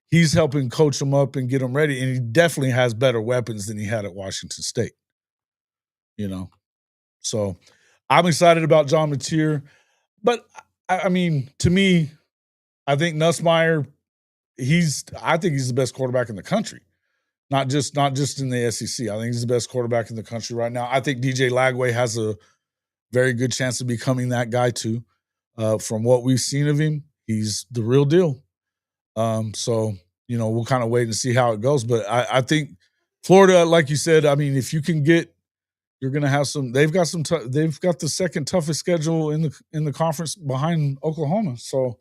He's helping coach him up and get him ready, and he definitely has better weapons than he had at Washington State. You know, so I'm excited about John Mateer, but I mean, to me, I think Nussmeier, I think he's the best quarterback in the country. Not just in the SEC. I think he's the best quarterback in the country right now. I think DJ Lagway has a very good chance of becoming that guy too. From what we've seen of him, he's the real deal. So, you know, we'll kind of wait and see how it goes. But I think Florida, like you said, I mean, if you can you're going to have some. They've got the second toughest schedule in the conference behind Oklahoma. So,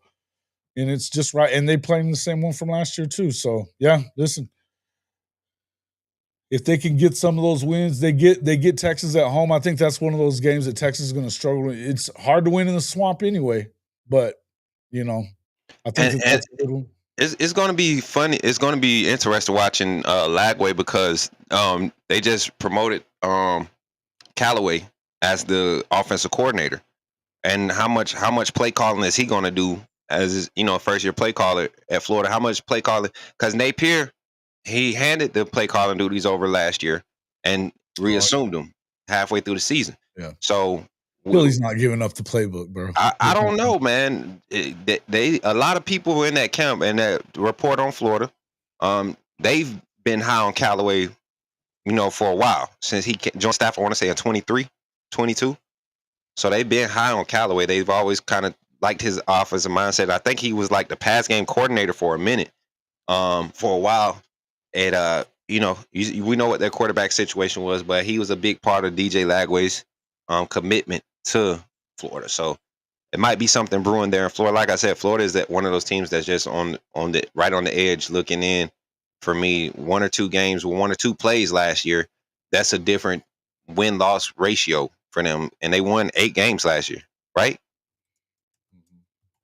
and it's just right. And they played in the same one from last year too. So, yeah, listen. If they can get some of those wins, they get Texas at home. I think that's one of those games that Texas is going to struggle. It's hard to win in the swamp anyway, but you know, I think that's a good one. It's going to be funny. It's going to be interesting watching Lagway because they just promoted Callaway as the offensive coordinator, and how much play calling is he going to do as first year play caller at Florida? How much play calling? Because Napier, he handed the play calling duties over last year and reassumed them halfway through the season. Yeah. So Billy's not giving up the playbook, bro. I don't know, man. They a lot of people in that camp and that report on Florida, they've been high on Callaway, for a while since he joined staff. I want to say at 23, 22. So they've been high on Callaway. They've always kind of liked his offensive mindset. I think he was like the pass game coordinator for a minute, for a while. And we know what their quarterback situation was, but he was a big part of DJ Lagway's commitment to Florida. So it might be something brewing there in Florida. Like I said, Florida is one of those teams that's just right on the edge looking in. For me, 1 or 2 games, 1 or 2 plays last year, that's a different win-loss ratio for them. And they won 8 games last year, right?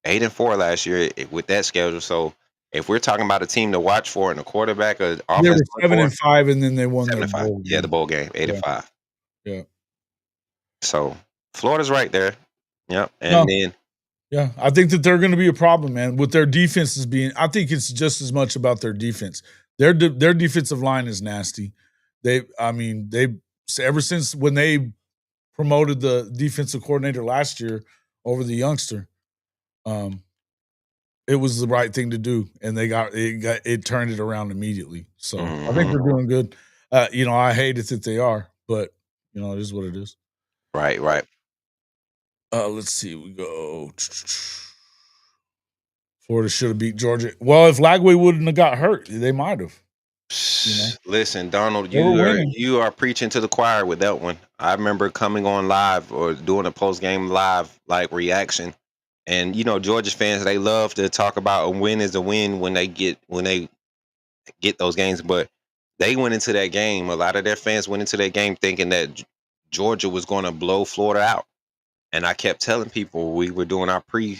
8-4 last year with that schedule. So if we're talking about a team to watch for and a quarterback, they were 7-5, and then they won their bowl game. Yeah, the bowl game, 8-5. Yeah. So Florida's right there. Yep. And then yeah, I think that they're going to be a problem, man, with their defenses being. I think it's just as much about their defense. Their defensive line is nasty. They ever since when they promoted the defensive coordinator last year over the youngster, it was the right thing to do, and it turned it around immediately. So I think they're doing good. I hate it that they are, but it is what it is. Right. Let's see. We go. Florida should have beat Georgia. Well, if Lagway wouldn't have got hurt, they might have. Listen, Donald, you are preaching to the choir with that one. I remember coming on live or doing a post-game live reaction, and Georgia fans, they love to talk about a win is a win when they get those games, but they went into that game. A lot of their fans went into that game thinking that Georgia was going to blow Florida out. And I kept telling people, we were doing our pre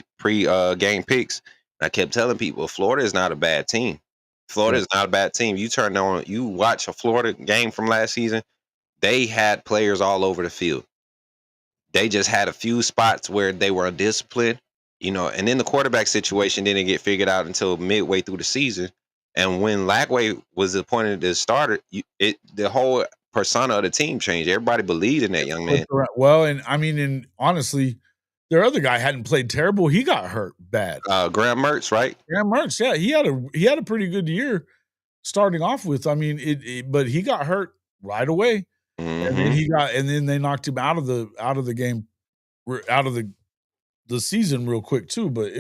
game picks. I kept telling people, Florida is not a bad team. Florida is not a bad team. You watch a Florida game from last season, they had players all over the field. They just had a few spots where they were undisciplined, and then the quarterback situation didn't get figured out until midway through the season. And when Lagway was appointed as starter, the whole persona of the team changed. Everybody believed in that young man. Well, and I mean, and honestly, their other guy hadn't played terrible. He got hurt bad. Graham Mertz, right? Graham Mertz, yeah, he had a pretty good year starting off with. I mean, but he got hurt right away, and then they knocked him out of the game, out of the season real quick too. But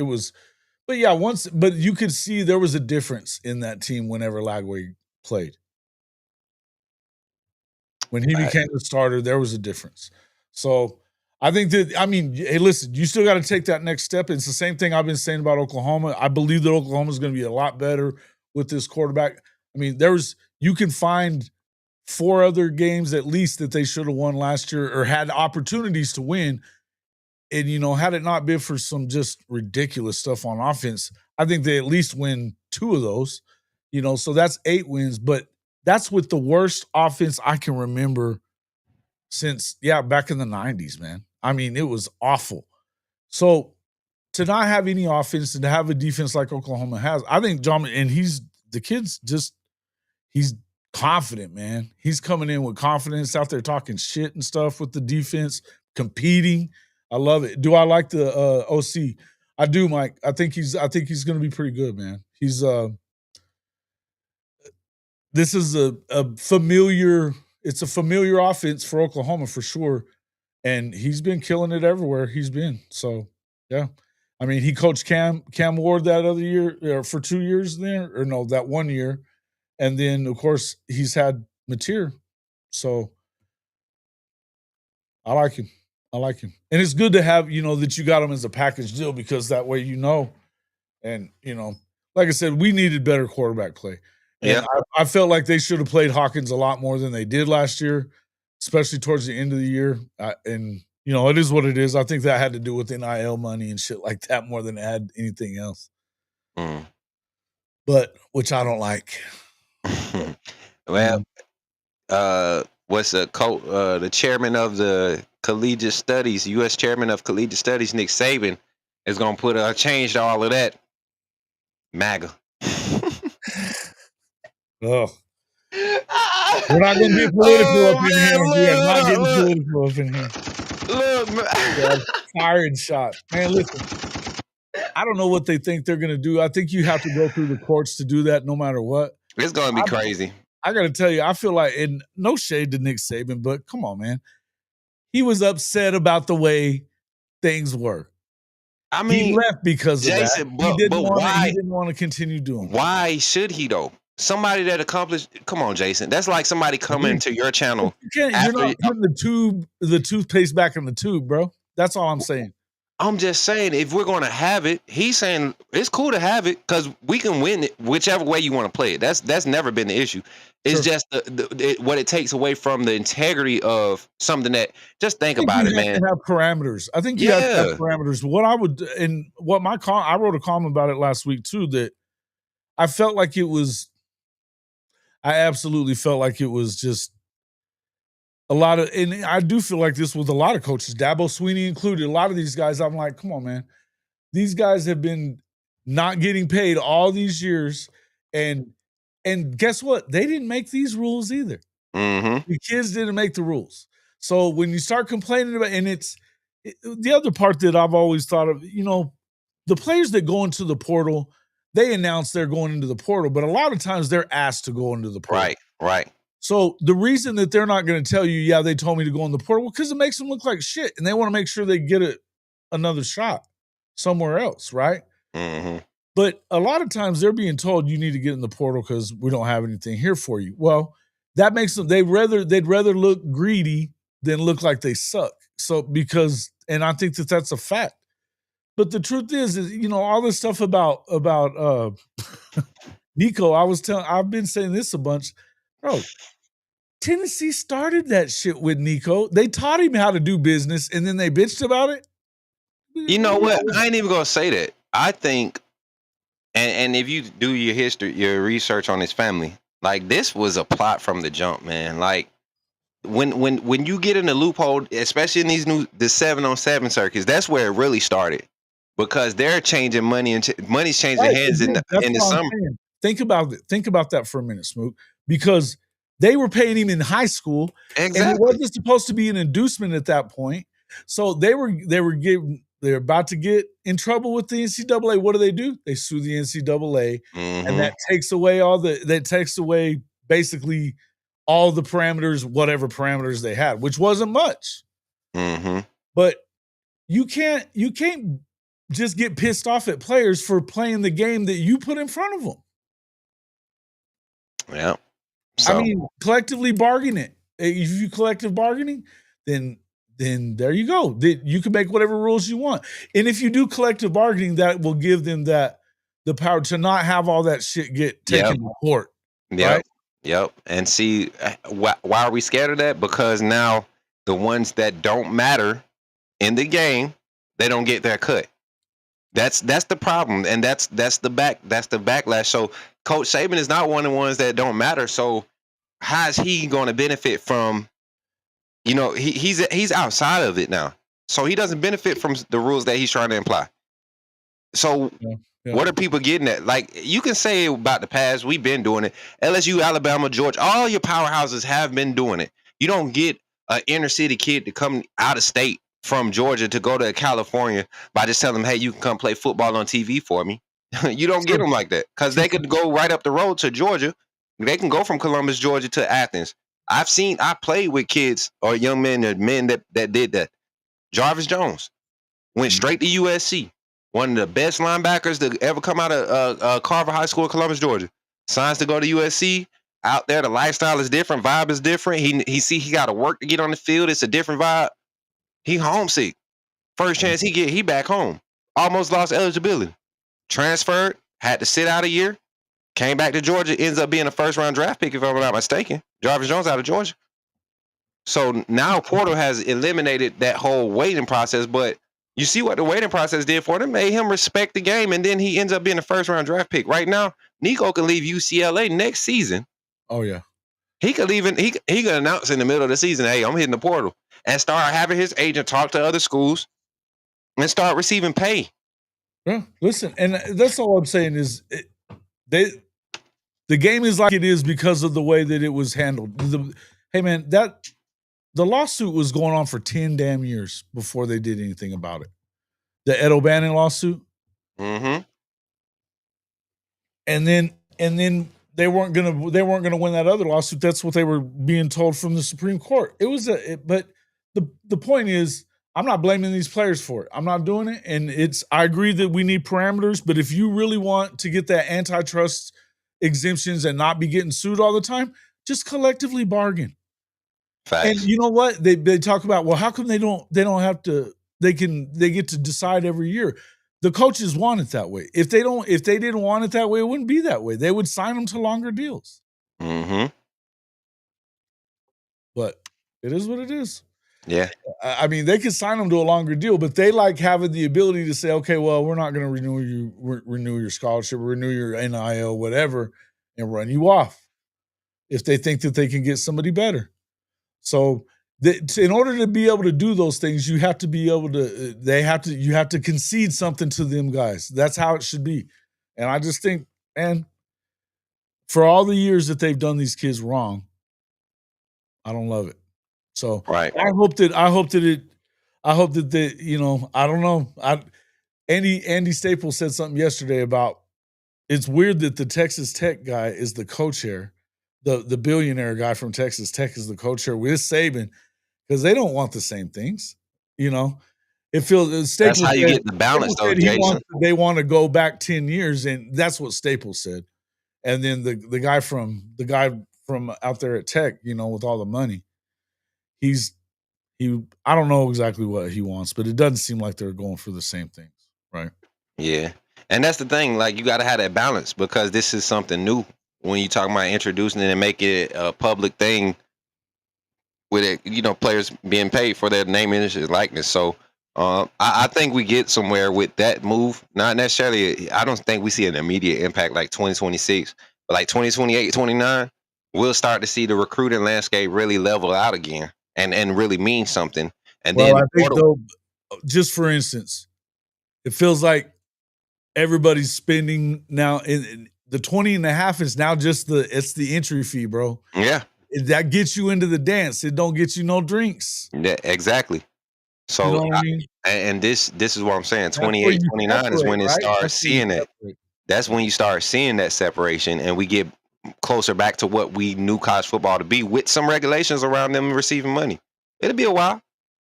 you could see there was a difference in that team whenever Lagway played. When he became the starter, there was a difference. So I think hey, listen, you still got to take that next step. It's the same thing I've been saying about Oklahoma. I believe that Oklahoma is going to be a lot better with this quarterback. I mean, you can find 4 other games at least that they should have won last year or had opportunities to win. And, had it not been for some just ridiculous stuff on offense, I think they at least win 2 of those, so that's 8 wins. But that's with the worst offense I can remember since, back in the 90s, man. I mean, it was awful. So to not have any offense and to have a defense like Oklahoma has, I think John, and he's confident, man. He's coming in with confidence, out there talking shit and stuff with the defense, competing. I love it. Do I like the OC? I do, Mike. I think he's going to be pretty good, man. This is a familiar offense for Oklahoma for sure. And he's been killing it everywhere he's been. So, yeah. I mean, he coached Cam Ward that other year for 2 years there, or no, that 1 year. And then, of course, he's had Mateer. So, I like him. And it's good to have, that you got him as a package deal because that way and, like I said, we needed better quarterback play. And I felt like they should have played Hawkins a lot more than they did last year, especially towards the end of the year. And, it is what it is. I think that had to do with NIL money and shit like that more than it had anything else. But, which I don't like. Well, what's the chairman of the collegiate studies, U.S. chairman of collegiate studies, Nick Saban, is going to put a change to all of that. MAGA. Oh. We're not going to get political up in here. We are not getting political up in here. Look, man. Fired shot. Man, listen. I don't know what they think they're going to do. I think you have to go through the courts to do that no matter what. It's going to be crazy. I got to tell you, I feel like, and no shade to Nick Saban, but come on, man. He was upset about the way things were. I mean, he left because Jason, of that. He didn't want to continue doing it. Why should he, though? Somebody that accomplished. Come on, Jason. That's like somebody coming to your channel. You're not putting the toothpaste back in the tube, bro. That's all I'm saying. I'm just saying, if we're going to have it, he's saying it's cool to have it because we can win it whichever way you want to play it. That's never been the issue. It's just what it takes away from the integrity of something that. Just think about it, man. You have to have parameters. I think you have to have parameters. What I would and what I wrote a column about it last week too. That I felt like it was. I absolutely felt like it was just a lot of, and I do feel like this with a lot of coaches, Dabo Swinney included. A lot of these guys, I'm like, come on, man. These guys have been not getting paid all these years, and guess what? They didn't make these rules either. The kids didn't make the rules. So when you start complaining about, and the other part that I've always thought of, the players that go into the portal. They announce they're going into the portal, but a lot of times they're asked to go into the portal. Right. So the reason that they're not going to tell you, they told me to go in the portal, because it makes them look like shit, and they want to make sure they get another shot somewhere else, right? But a lot of times they're being told you need to get in the portal because we don't have anything here for you. Well, that makes them they'd rather look greedy than look like they suck. So and I think that's a fact. But the truth is, all this stuff about Nico, I've been saying this a bunch. Bro, Tennessee started that shit with Nico. They taught him how to do business, and then they bitched about it. You know what? I ain't even going to say that. I think And if you do your history, your research on his family, like this was a plot from the jump, man. Like when you get in the loophole, especially in these the 7-on-7 circuits, that's where it really started. Because they're changing money and money's changing Right, hands that's in the what I'm summer. saying. Think about that for a minute, Smook, because they were paying him in high school, and it Exactly. wasn't supposed to be an inducement at that point. So they're about to get in trouble with the NCAA. What do? They sue the NCAA, and Mm-hmm. that takes away basically all the parameters, whatever parameters they had, which wasn't much. Mm-hmm. But you can't just get pissed off at players for playing the game that you put in front of them. Yeah. So, I mean, collectively bargain it. If you collective bargaining, then there you go. You can make whatever rules you want. And if you do collective bargaining, that will give them the power to not have all that shit get taken to court. Yep. Right? Yep. And see, why are we scared of that? Because now the ones that don't matter in the game, they don't get their cut. That's the problem, and that's the backlash. So Coach Saban is not one of the ones that don't matter. So how is he going to benefit from? You know, he's outside of it now, so he doesn't benefit from the rules that he's trying to imply. So what are people getting at? Like, you can say about the past, we've been doing it. LSU, Alabama, Georgia, all your powerhouses have been doing it. You don't get an inner city kid to come out of state from Georgia to go to California by just telling them, hey, you can come play football on TV for me. You don't get them like that, because they could go right up the road to Georgia. They can go from Columbus, Georgia to Athens. I played with kids or young men or men that did that. Jarvis Jones went straight to USC. One of the best linebackers to ever come out of Carver High School in Columbus, Georgia. Signs to go to USC. Out there, the lifestyle is different. Vibe is different. He got to work to get on the field. It's a different vibe. He homesick. First chance he back home. Almost lost eligibility. Transferred. Had to sit out a year. Came back to Georgia. Ends up being a first-round draft pick, if I'm not mistaken. Jarvis Jones out of Georgia. So now Portal has eliminated that whole waiting process, but you see what the waiting process did for him? Made him respect the game, and then he ends up being a first-round draft pick. Right now, Nico can leave UCLA next season. Oh, yeah. He could leave, he could announce in the middle of the season, hey, I'm hitting the portal, and start having his agent talk to other schools and start receiving pay. Yeah, listen, and that's all I'm saying is the game is like it is because of the way that it was handled. Hey, man, the lawsuit was going on for 10 damn years before they did anything about it. The Ed O'Bannon lawsuit. Mm-hmm. And then they weren't gonna win that other lawsuit. That's what they were being told from the Supreme Court. But the point is, I'm not blaming these players for it. I'm not doing it. And I agree that we need parameters, but if you really want to get that antitrust exemptions and not be getting sued all the time, just collectively bargain. Facts. And you know what? They talk about, well, how come they don't have to, they get to decide every year. The coaches want it that way. If they didn't want it that way, it wouldn't be that way. They would sign them to longer deals. Mm-hmm. But it is what it is. Yeah. I mean, they could sign them to a longer deal, but they like having the ability to say, okay, well, we're not going to renew your scholarship, renew your NIL, whatever, and run you off if they think that they can get somebody better. So in order to be able to do those things, you have to be able to, you have to concede something to them guys. That's how it should be. And I just think, man, for all the years that they've done these kids wrong, I don't love it. So right. I hope that you know, I don't know. Andy Staples said something yesterday about, it's weird that the Texas Tech guy is the co-chair. The billionaire guy from Texas Tech is the co-chair with Saban, because they don't want the same things. You know, it feels Staples. That's how you get the balance, though, Jason. They want to go back 10 years, and that's what Staples said. And then the guy from out there at Tech, you know, with all the money, I don't know exactly what he wants, but it doesn't seem like they're going for the same things, right? Yeah. And that's the thing, like, you got to have that balance, because this is something new when you talk about introducing it and make it a public thing with it, you know, players being paid for their name, image, and likeness. So I think we get somewhere with that move. Not necessarily. I don't think we see an immediate impact like 2026, but like 2028, 29, we'll start to see the recruiting landscape really level out again and really mean something. And Well, then I the think portal, though, just for instance, it feels like everybody's spending now in the 20 and a half is now just it's the entry fee, bro. yeah, That gets you into the dance. It don't get you no drinks. yeah, exactly. You know So, what I mean? and this is what I'm saying. That's where 28, you 29 is separate, when it right? starts That's where you seeing it. separate. That's when you start seeing that separation, and we get closer back to what we knew college football to be, with some regulations around them receiving money. It'll be a while.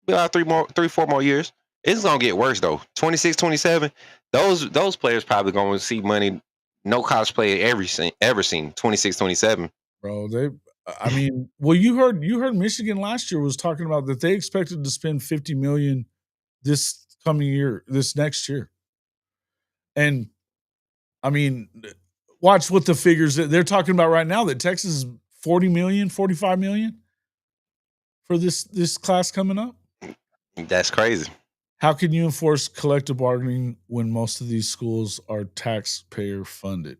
Be about 4 more years. It's gonna get worse though. 26, 27. Those players probably gonna see money no college player ever seen. 26, 27. Bro, I mean, well, you heard Michigan last year was talking about that they expected to spend 50 million this coming year, this next year. And I mean, watch what the figures that they're talking about right now that Texas is 40 million, 45 million for this class coming up. That's crazy. How can you enforce collective bargaining when most of these schools are taxpayer funded?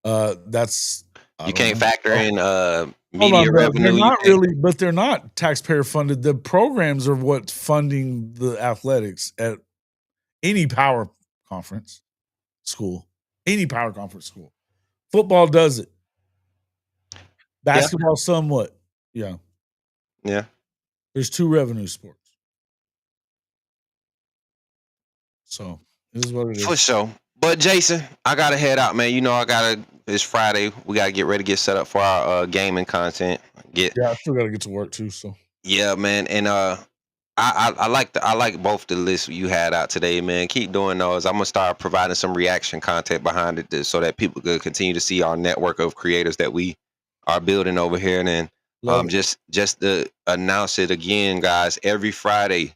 That's I You don't can't know. factor Oh, in hold on, media bro. They're revenue. You not can't. really, but they're not taxpayer funded. The programs are what's funding the athletics at any power conference school, any power conference school. Football does it. Yeah, Basketball, somewhat. Yeah. yeah. There's two revenue sports. So it is what it For is. sure. But Jason, I gotta head out, man. You know I gotta. It's Friday. We gotta get ready, get set up for our gaming content. Get Yeah, I still got to get to work too. So Yeah, man. And I like both the lists you had out today, man. Keep doing those. I'm gonna start providing some reaction content behind it, so that people could continue to see our network of creators that we are building over here. And then love it. just to announce it again, guys, every Friday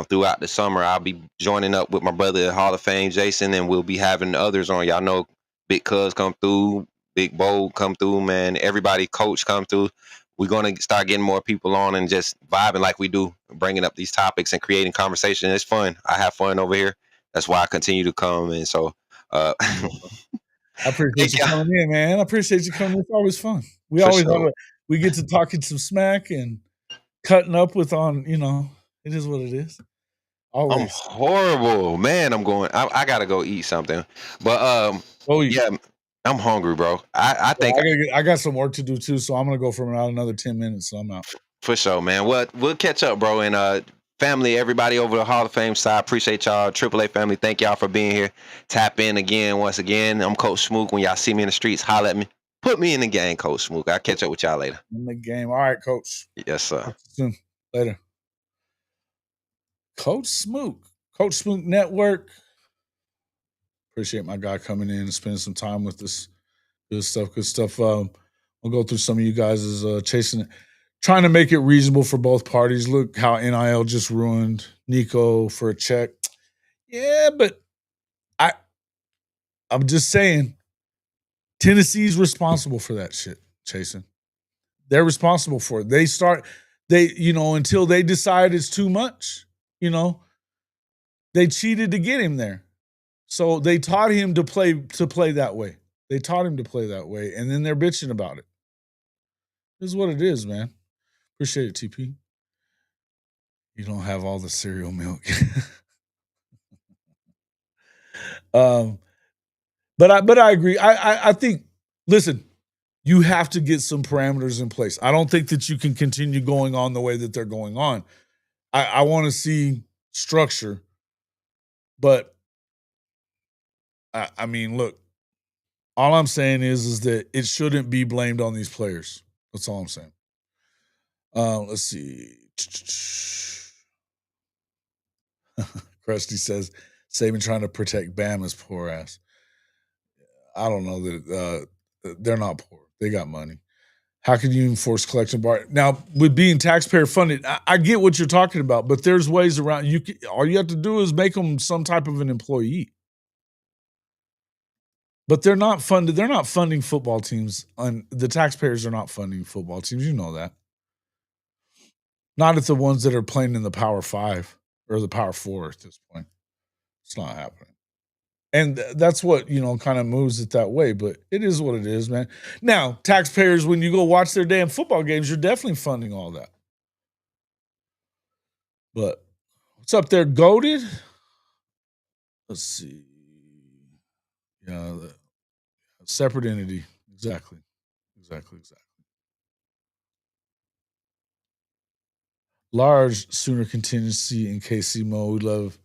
throughout the summer, I'll be joining up with my brother Hall of Fame, Jason, and we'll be having others on. Y'all know Big Cuz come through, Big Bo come through, man. Everybody, Coach come through. We're gonna start getting more people on and just vibing like we do, bringing up these topics and creating conversation. It's fun. I have fun over here. That's why I continue to come. And so, I appreciate thank you you coming in, man. I appreciate you coming. It's always fun. We for always have sure. we get to talking some smack and cutting up with it is what it is. I'm Always. horrible, man. I gotta go eat something, but Go eat. yeah, I'm hungry, bro. I Yeah, think I got some work to do too, so I'm gonna go for another 10 minutes. So I'm out. For sure, man. We'll catch up, bro. And family, everybody over the Hall of Fame side, appreciate y'all. AAA family, thank y'all for being here. Tap in again, once again. I'm Coach Smook. When y'all see me in the streets, holler at me. Put me in the game, Coach Smook. I'll catch up with y'all later. In the game. All right, coach. Yes, sir. Talk to you soon. Later. Coach Smook. Coach Smook Network. Appreciate my guy coming in and spending some time with us. Good stuff. Good stuff. We'll go through some of you guys' chasing, trying to make it reasonable for both parties. Look how NIL just ruined Nico for a check. Yeah, but I I'm just saying Tennessee's responsible for that shit, Chasen. They're responsible for it. Until they decide it's too much, they cheated to get him there. So they taught him to play that way. They taught him to play that way, and then they're bitching about it. This is what it is, man. Appreciate it, TP. You don't have all the cereal milk. um, but I agree. I think, listen, you have to get some parameters in place. I don't think that you can continue going on the way that they're going on. I want to see structure, but I mean, look, all I'm saying is that it shouldn't be blamed on these players. That's all I'm saying. Let's see. Krusty says Saban trying to protect Bama's poor ass. I don't know that they're not poor. They got money. How can you enforce collection bar? Now, with being taxpayer funded, I get what you're talking about, but there's ways around. All you have to do is make them some type of an employee. But they're not funded. They're not funding football teams. The taxpayers are not funding football teams. You know that. Not at the ones that are playing in the Power 5 or the Power 4 at this point. It's not happening. And that's what, kind of moves it that way, but it is what it is, man. Now, taxpayers, when you go watch their damn football games, you're definitely funding all that. But what's up there, goated? Let's see. Yeah, separate entity. Exactly. Large Sooner contingency in KC mode. We love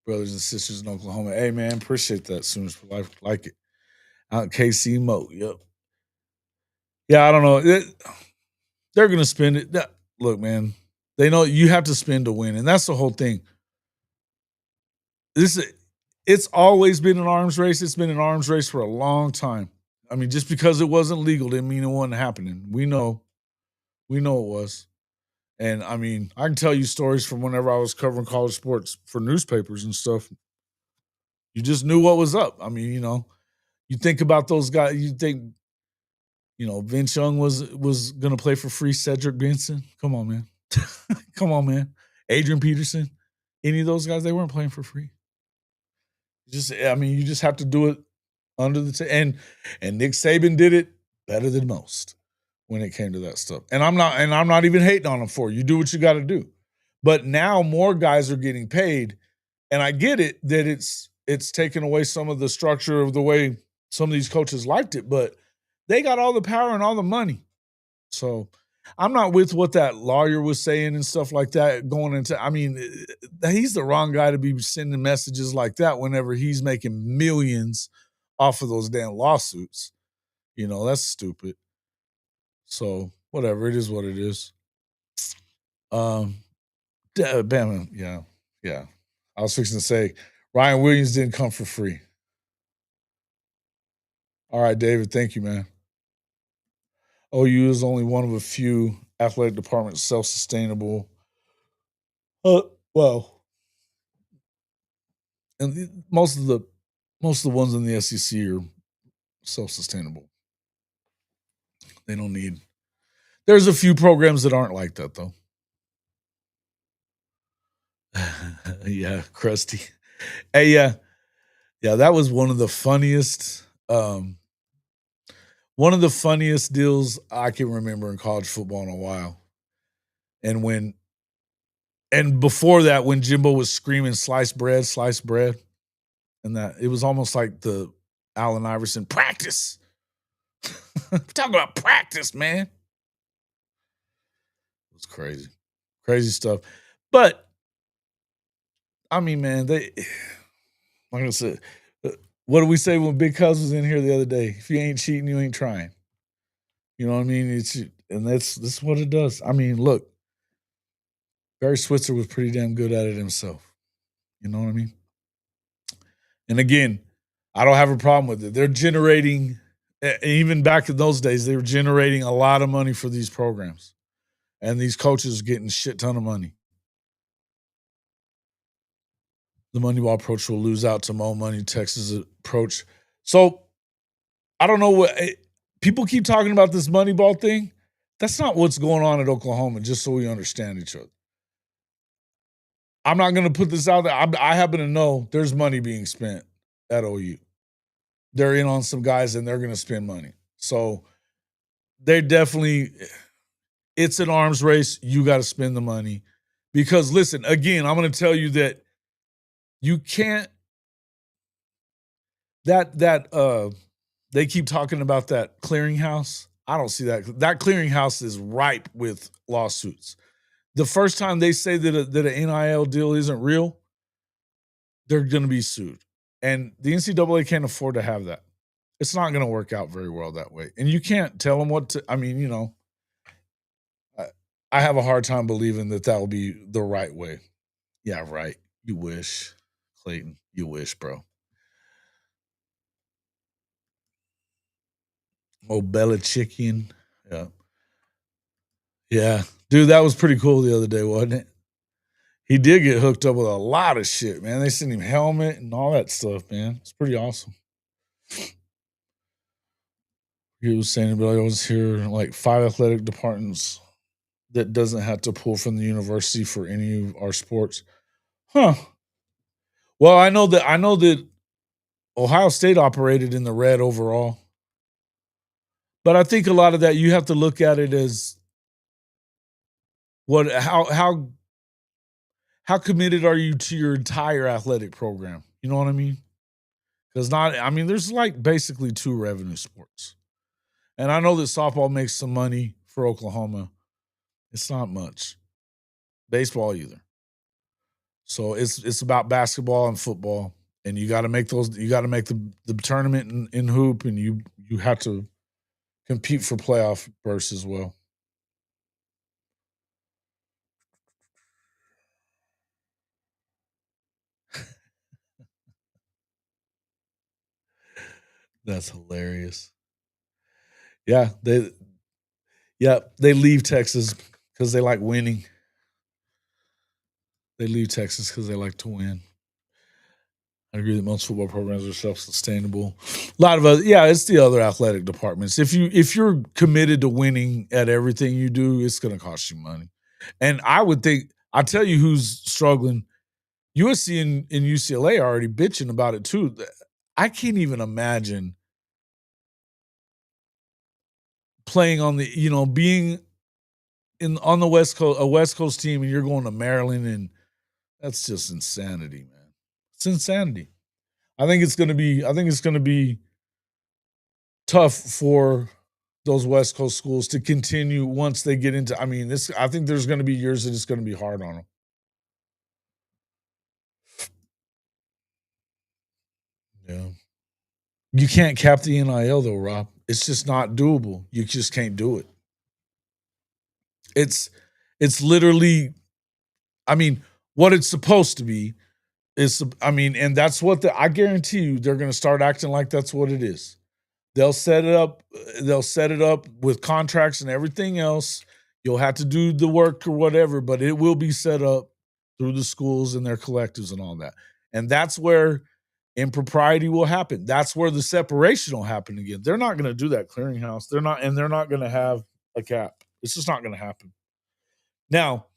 brothers and sisters in Oklahoma. Hey, man, appreciate that. Sooners for life. Like it. Out KC mode. Yep. Yeah, I don't know. They're going to spend it. Look, man, they know you have to spend to win. And that's the whole thing. It's always been an arms race. It's been an arms race for a long time. I mean, just because it wasn't legal didn't mean it wasn't happening. We know it was. And I mean, I can tell you stories from whenever I was covering college sports for newspapers and stuff. You just knew what was up. I mean, you think about those guys, you think, Vince Young was gonna play for free. Cedric Benson. Come on, man. Come on, man. Adrian Peterson. Any of those guys, they weren't playing for free. You just have to do it under the and Nick Saban did it better than most when it came to that stuff. And I'm not even hating on him for it. You do what you got to do. But now more guys are getting paid, and I get it that it's taken away some of the structure of the way some of these coaches liked it, but they got all the power and all the money. So I'm not with what that lawyer was saying and stuff like that going into. I mean, he's the wrong guy to be sending messages like that whenever he's making millions off of those damn lawsuits. That's stupid. So whatever, it is what it is. Bama, yeah. I was fixing to say Ryan Williams didn't come for free. All right, David, thank you, man. OU is only one of a few athletic departments self-sustainable. Well, and most of the ones in the SEC are self-sustainable. They don't need. There's a few programs that aren't like that, though. Yeah, Krusty. Hey, yeah, that was one of the funniest. One of the funniest deals I can remember in college football in a while. And before that, when Jimbo was screaming sliced bread, and that it was almost like the Allen Iverson practice. Talking about practice, man. It was crazy. Crazy stuff. But I mean, man, like I said, what did we say when Big Cuz was in here the other day? If you ain't cheating, you ain't trying. You know what I mean? That's what it does. I mean, look, Barry Switzer was pretty damn good at it himself. You know what I mean? And again, I don't have a problem with it. They're generating, even back in those days, they were generating a lot of money for these programs. And these coaches getting shit ton of money. The Moneyball approach will lose out to Mo Money Texas approach. So I don't know what people keep talking about this Moneyball thing. That's not what's going on at Oklahoma, just so we understand each other. I'm not going to put this out there. I happen to know there's money being spent at OU. They're in on some guys and they're going to spend money. So they definitely, it's an arms race. You got to spend the money because listen, again, I'm going to tell you that you can't, they keep talking about that clearinghouse. I don't see that. That clearinghouse is ripe with lawsuits. The first time they say that an NIL deal isn't real, they're going to be sued. And the NCAA can't afford to have that. It's not going to work out very well that way. And you can't tell them what to, I mean, I have a hard time believing that will be the right way. Yeah, right. You wish, Clayton. You wish, bro. Oh, Belichickian. Yeah. Yeah. Dude, that was pretty cool the other day, wasn't it? He did get hooked up with a lot of shit, man. They sent him helmet and all that stuff, man. It's pretty awesome. He was saying, but I was here like 5 athletic departments that doesn't have to pull from the university for any of our sports. Huh. Well, I know that Ohio State operated in the red overall. But I think a lot of that you have to look at it as what how committed are you to your entire athletic program? You know what I mean? Because not I mean, there's like basically two revenue sports. And I know that softball makes some money for Oklahoma. It's not much. Baseball either. So it's about basketball and football. And you gotta make those you gotta make the tournament in hoop and you have to compete for playoff berths as well. That's hilarious. Yeah, they leave Texas because they like winning. They leave Texas because they like to win. I agree that most football programs are self-sustainable. A lot of other, yeah, it's the other athletic departments. If you're committed to winning at everything you do, it's going to cost you money. And I would think I'll tell you who's struggling. USC and UCLA are already bitching about it too. I can't even imagine playing on the being in on the West Coast, a West Coast team, and you're going to Maryland, and that's just insanity, man. It's insanity. I think it's gonna be tough for those West Coast schools to continue once they get into. I mean, this. I think there's gonna be years that it's gonna be hard on them. Yeah, you can't cap the NIL though, Rob. It's just not doable. You just can't do it. It's it's literally. I mean, what it's supposed to be is. I mean, and that's what I guarantee you they're gonna start acting like that's what it is. They'll set it up. They'll set it up with contracts and everything else. You'll have to do the work or whatever, but it will be set up through the schools and their collectives and all that. And that's where impropriety will happen. That's where the separation will happen again. They're not going to do that clearinghouse. They're not going to have a cap. It's just not going to happen. Now,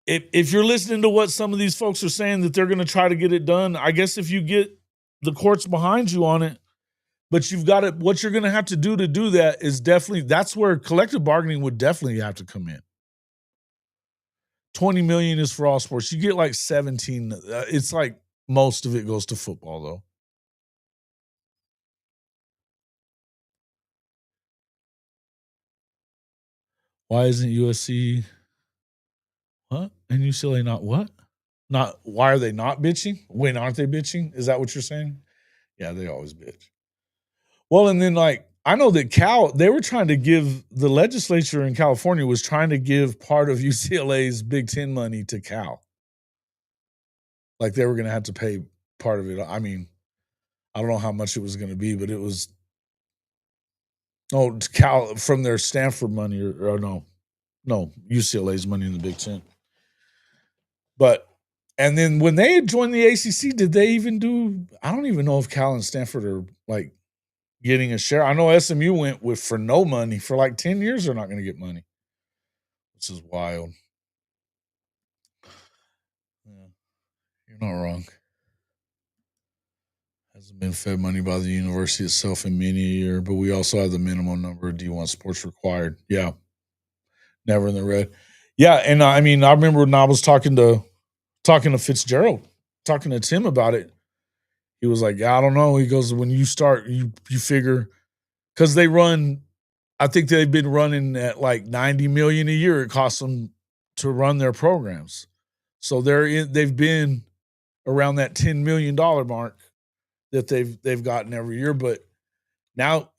if you're listening to what some of these folks are saying that they're going to try to get it done, I guess if you get the courts behind you on it, but you've got to, what you're going to have to do that is definitely, that's where collective bargaining would definitely have to come in. 20 million is for all sports. You get like 17. It's like most of it goes to football though. Why isn't USC what? And UCLA not what? Not why are they not bitching? When aren't they bitching? Is that what you're saying? Yeah, they always bitch. Well, and then like I know that they were trying to give the legislature in California was trying to give part of UCLA's Big Ten money to Cal. Like they were going to have to pay part of it. I mean, I don't know how much it was going to be, but it was Cal from their Stanford money or no UCLA's money in the Big Ten. But and then when they joined the ACC, did they even do? I don't even know if Cal and Stanford are like getting a share. I know SMU went with for no money for like 10 years. They're not going to get money, which is wild. Yeah, you're not wrong. Hasn't been fed money by the university itself in many a year, but we also have the minimum number of D1 sports required. Yeah, never in the red. Yeah, and I mean, I remember when I was talking to Fitzgerald, talking to Tim about it. He was like, "I don't know." He goes, "When you start, you figure because they run. I think they've been running at like 90 million a year. It costs them to run their programs, so they've been around that $10 million mark that they've gotten every year. But now,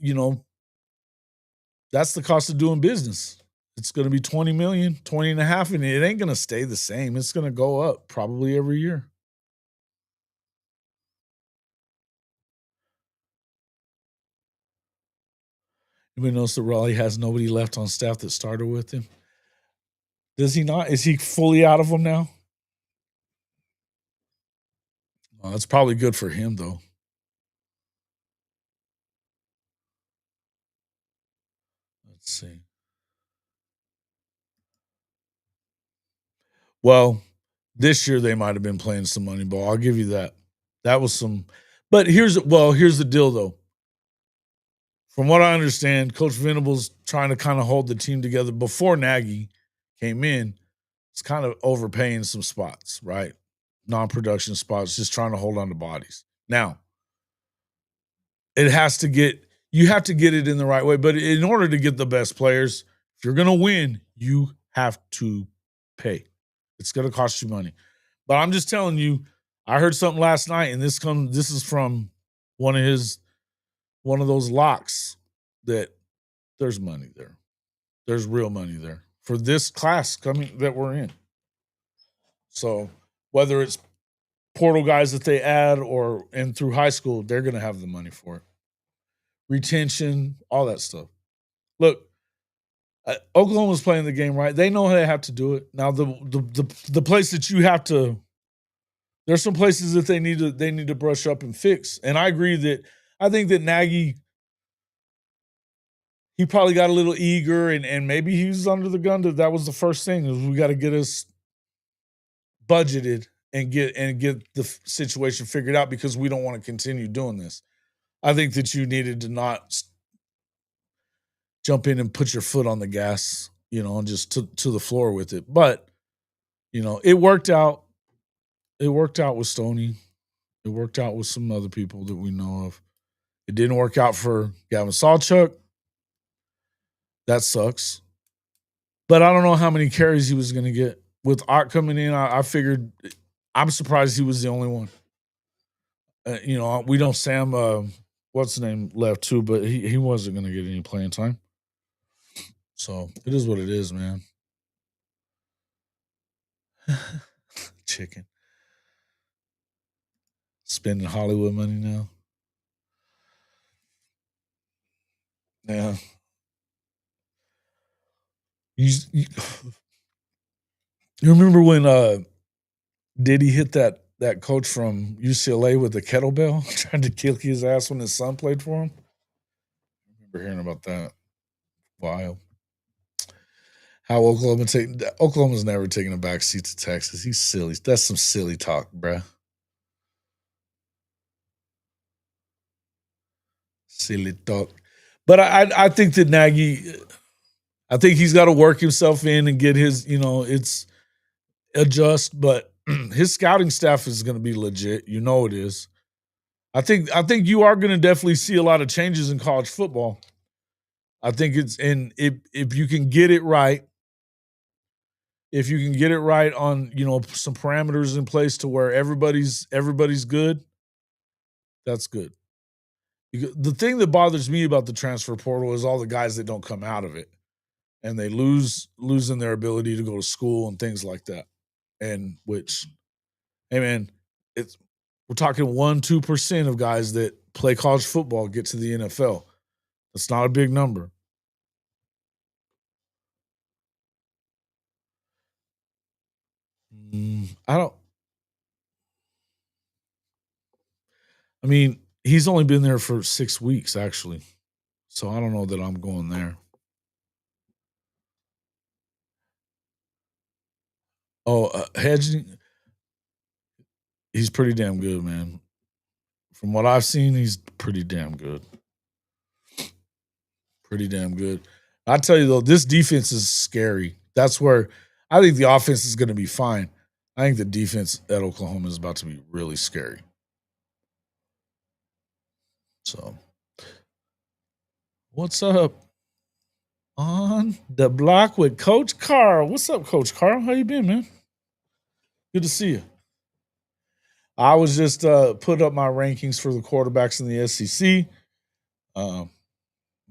that's the cost of doing business. It's going to be 20 million, 20 and a half, and it ain't going to stay the same. It's going to go up probably every year. Anybody knows that Raleigh has nobody left on staff that started with him? Does he not? Is he fully out of them now? Well, that's probably good for him, though. Let's see. Well, this year they might have been playing some money ball. I'll give you that. That was some. But here's the deal though. From what I understand, Coach Venable's trying to kind of hold the team together before Nagy came in. It's kind of overpaying some spots, right? Non-production spots, just trying to hold on to bodies. Now, it has to get you have to get it in the right way. But in order to get the best players, if you're gonna win, you have to pay. It's gonna cost you money. But I'm just telling you, I heard something last night, and this is from one of those locks that there's money there. There's real money there for this class coming that we're in. So whether it's portal guys that they add and through high school, they're going to have the money for it. Retention, all that stuff. Look, Oklahoma's playing the game right. They know they have to do it. Now the place that you have to, there's some places that they need to brush up and fix. And I think that Nagy, he probably got a little eager and maybe he was under the gun that was the first thing is we got to get us budgeted and get the situation figured out because we don't want to continue doing this. I think that you needed to not jump in and put your foot on the gas, and just to the floor with it. But, it worked out. It worked out with Stoney. It worked out with some other people that we know of. It didn't work out for Gavin Sawchuk. That sucks. But I don't know how many carries he was going to get. With Art coming in, I figured I'm surprised he was the only one. We know Sam, what's his name, left too, but he wasn't going to get any playing time. So it is what it is, man. Chicken. Spending Hollywood money now. Yeah. You remember when Diddy hit that coach from UCLA with the kettlebell, trying to kick his ass when his son played for him? I remember hearing about that. Wild. How Oklahoma's never taken a back seat to Texas. He's silly. That's some silly talk, bruh. Silly talk. But I think that Nagy, I think he's got to work himself in and get his, it's adjust, but his scouting staff is going to be legit. It is. I think you are going to definitely see a lot of changes in college football. I think if you can get it right, if you can get it right on, some parameters in place to where everybody's good, that's good. Because the thing that bothers me about the transfer portal is all the guys that don't come out of it and they losing their ability to go to school and things like that. And which, hey man, we're talking 1-2% of guys that play college football get to the NFL. That's not a big number. He's only been there for 6 weeks, actually. So I don't know that I'm going there. Hedging, he's pretty damn good, man. From what I've seen, he's pretty damn good. Pretty damn good. I tell you though, this defense is scary. That's where I think the offense is going to be fine. I think the defense at Oklahoma is about to be really scary. So, what's up? On the block with Coach Carl. What's up, Coach Carl? How you been, man? Good to see you. I was just put up my rankings for the quarterbacks in the SEC.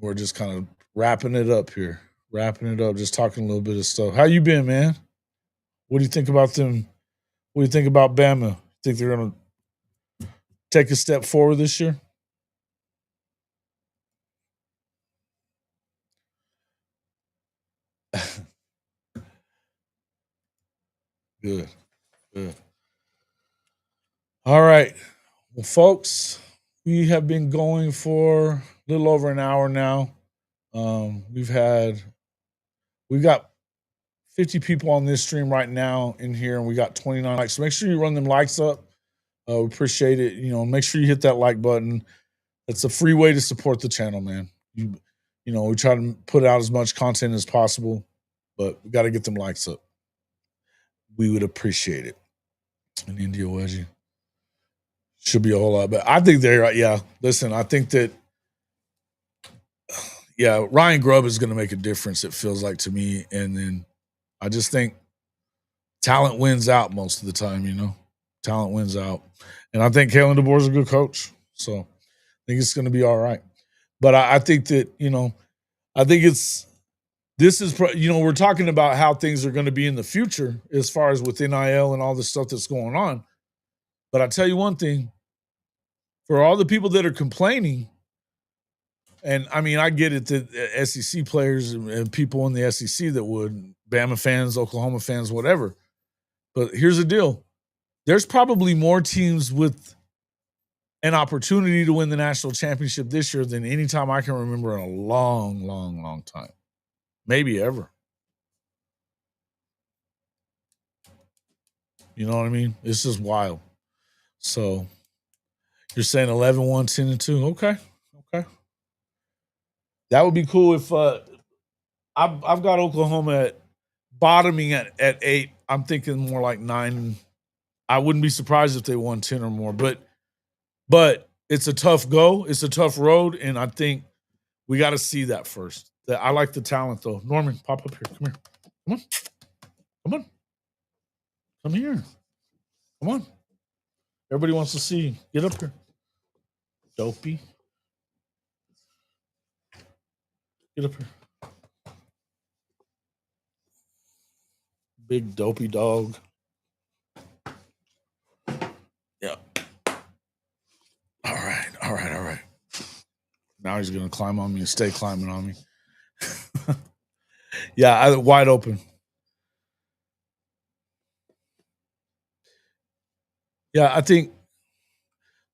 We're just kind of wrapping it up here. Wrapping it up, just talking a little bit of stuff. How you been, man? What do you think about them? What do you think about Bama? Think they're going to take a step forward this year? Good. Good. All right. Well, folks, we have been going for a little over an hour now. We've got 50 people on this stream right now in here, and we got 29 likes. So make sure you run them likes up. We appreciate it. Make sure you hit that like button. It's a free way to support the channel, man. We try to put out as much content as possible, but we got to get them likes up. We would appreciate it. And India Wedgie should be a whole lot better. I think listen, I think that Ryan Grubb is going to make a difference, it feels like to me. And then I just think talent wins out most of the time, Talent wins out. And I think Kalen DeBoer is a good coach. So I think it's going to be all right. But I think that, I think we're talking about how things are going to be in the future as far as with NIL and all the stuff that's going on. But I tell you one thing, for all the people that are complaining, and I mean, I get it that SEC players and people in the SEC that would, Bama fans, Oklahoma fans, whatever. But here's the deal. There's probably more teams with an opportunity to win the national championship this year than any time I can remember in a long, long, long time. Maybe ever. You know what I mean? It's just wild. So you're saying 11-1, 10-2. Okay. That would be cool if I've got Oklahoma at bottoming at 8. I'm thinking more like 9. I wouldn't be surprised if they won 10 or more, but it's a tough go. It's a tough road, and I think we got to see that first. I like the talent, though. Norman, pop up here. Come here. Come here. Come on. Everybody wants to see you. Get up here. Dopey. Get up here. Big dopey dog. Yeah. All right. Now he's going to climb on me and stay climbing on me. Yeah, wide open. Yeah, I think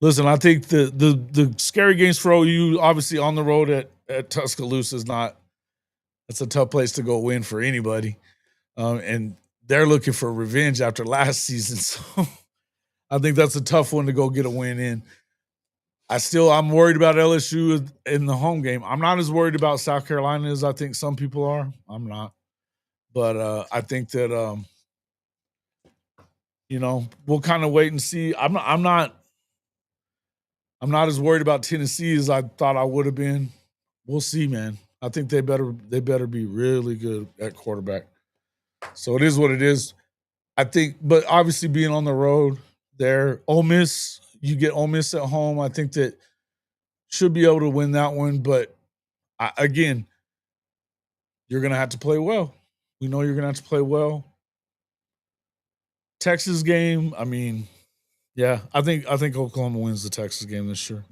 the scary games for OU, obviously on the road at Tuscaloosa it's a tough place to go win for anybody. And they're looking for revenge after last season. So I think that's a tough one to go get a win in. I'm worried about LSU in the home game. I'm not as worried about South Carolina as I think some people are. I'm not. But I think that we'll kind of wait and see. I'm not as worried about Tennessee as I thought I would have been. We'll see, man. I think they better be really good at quarterback. So it is what it is. I think, but obviously being on the road there, Ole Miss, you get Ole Miss at home. I think that should be able to win that one. But again, you're going to have to play well. We know you're going to have to play well. Texas game, I mean, yeah, I think Oklahoma wins the Texas game this year.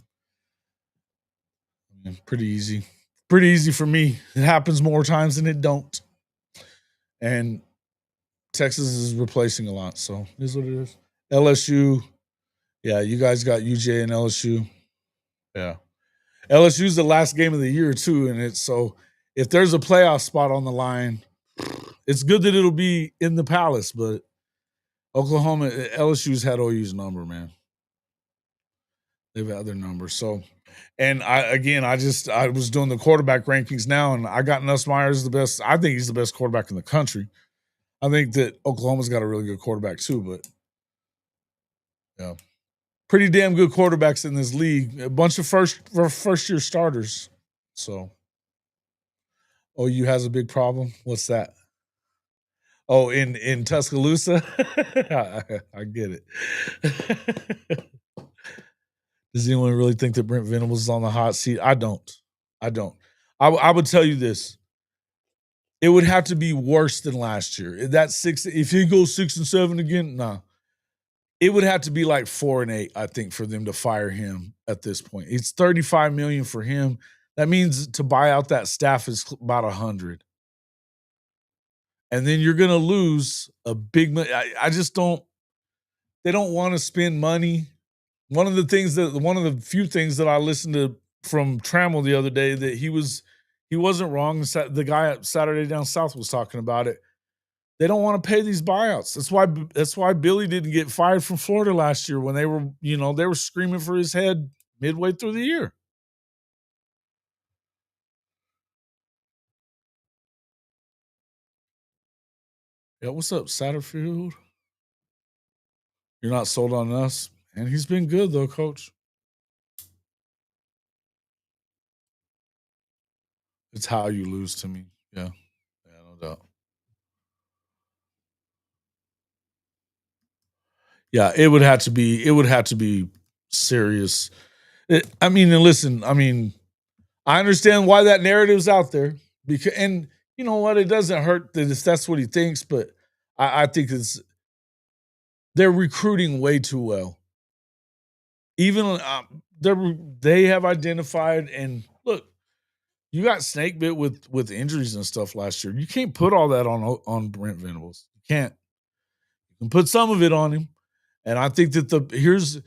I mean, pretty easy. Pretty easy for me. It happens more times than it don't. And Texas is replacing a lot, so it is what it is. LSU, yeah, you guys got UJ and LSU. Yeah. LSU's the last game of the year, too, and it's so if there's a playoff spot on the line, it's good that it'll be in the Palace, but Oklahoma, LSU's had OU's number, man. They've had their number. So, and I was doing the quarterback rankings now, and I got Nussmeier as the best. I think he's the best quarterback in the country. I think that Oklahoma's got a really good quarterback too, but yeah, pretty damn good quarterbacks in this league. A bunch of first year starters. So, OU has a big problem. What's that? Oh, in Tuscaloosa? I get it. Does anyone really think that Brent Venables is on the hot seat? I don't. I would tell you this. It would have to be worse than last year. If he goes 6-7 again, nah. It would have to be like 4-8, I think, for them to fire him at this point. It's $35 million for him. That means to buy out that staff is about $100. And then you're going to lose a big. I just don't. They don't want to spend money. One of the few things that I listened to from Trammell the other day that he wasn't wrong. The guy at Saturday Down South was talking about it. They don't want to pay these buyouts. That's why Billy didn't get fired from Florida last year when they were screaming for his head midway through the year. Yeah, what's up, Satterfield? You're not sold on us, and he's been good though, Coach. It's how you lose to me. Yeah, no doubt. Yeah, it would have to be. It would have to be serious. And listen. I understand why that narrative's out there because, and you know what, it doesn't hurt that that's what he thinks, but I think they're recruiting way too well. Even they have identified and look, you got snake bit with injuries and stuff last year. You can't put all that on Brent Venables. You can't. You can put some of it on him, and I think that here's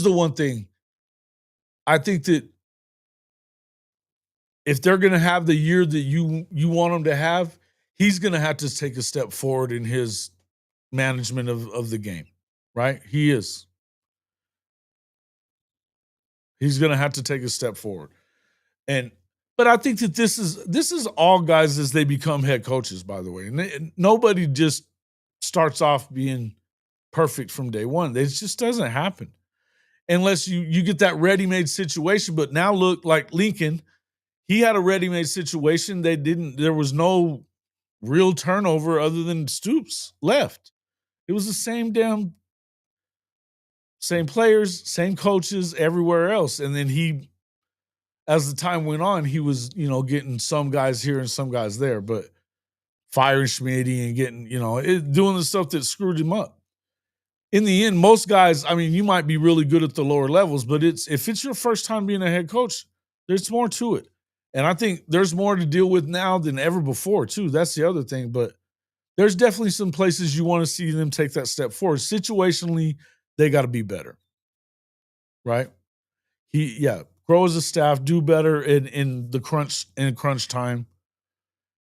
the one thing. I think that if they're going to have the year that you want them to have, he's going to have to take a step forward in his management of the game, right? He is. He's going to have to take a step forward. But I think that this is all guys as they become head coaches, by the way. And nobody just starts off being perfect from day one. It just doesn't happen unless you get that ready-made situation. But now look, like Lincoln, he had a ready-made situation. There was no real turnover other than Stoops left. It was the same players, same coaches everywhere else. And then as the time went on, he was, getting some guys here and some guys there, but firing Schmitty and getting, doing the stuff that screwed him up. In the end, most guys, you might be really good at the lower levels, but if it's your first time being a head coach, there's more to it. And I think there's more to deal with now than ever before, too. That's the other thing. But there's definitely some places you want to see them take that step forward. Situationally, they got to be better, right? Grow as a staff, do better in crunch time.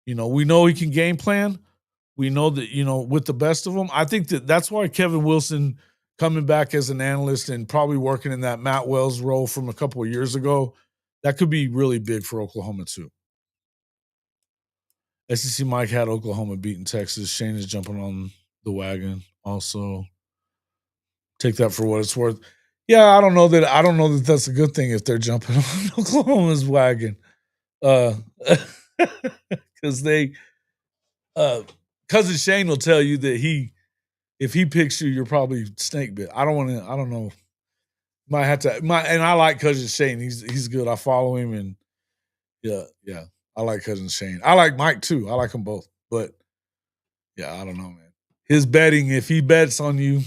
We know he can game plan. We know that, with the best of them. I think that's why Kevin Wilson coming back as an analyst and probably working in that Matt Wells role from a couple of years ago, that could be really big for Oklahoma too. SEC Mike had Oklahoma beating Texas. Shane is jumping on the wagon. Also, take that for what it's worth. Yeah, I don't know that that's a good thing if they're jumping on Oklahoma's wagon. Because Cousin Shane will tell you that if he picks you, you're probably snake bit. I don't know. Might have to, and I like Cousin Shane. He's good. I follow him, and yeah. I like Cousin Shane. I like Mike too. I like them both. But yeah, I don't know, man. His betting, if he bets on you,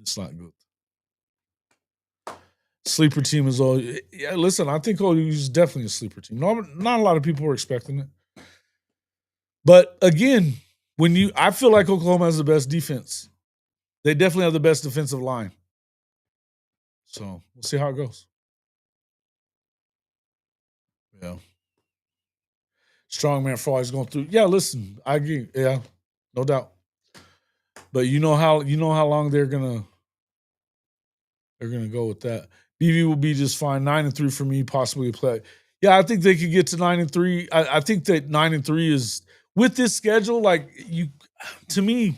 it's not good. Sleeper team is all. Yeah, listen, I think OU is definitely a sleeper team. Not a lot of people were expecting it. But again, I feel like Oklahoma has the best defense. They definitely have the best defensive line. So we'll see how it goes. Yeah. Strongman for always going through. Yeah, listen, I agree. Yeah, no doubt. But you know how long they're gonna go with that. BV will be just fine. 9-3 for me, possibly play. Yeah, I think they could get to 9-3. I think that 9-3 is with this schedule. Like to me,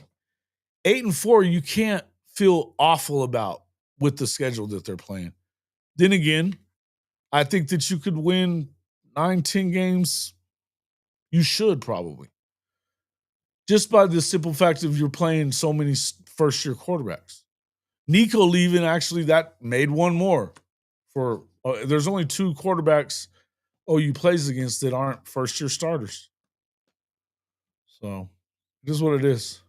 8-4, you can't feel awful about with the schedule that they're playing. Then again, I think that you could win 9-10 games. You should probably. Just by the simple fact of you're playing so many first-year quarterbacks. Nico leaving, actually, that made one more. There's only 2 quarterbacks OU plays against that aren't first-year starters. So, it is what it is.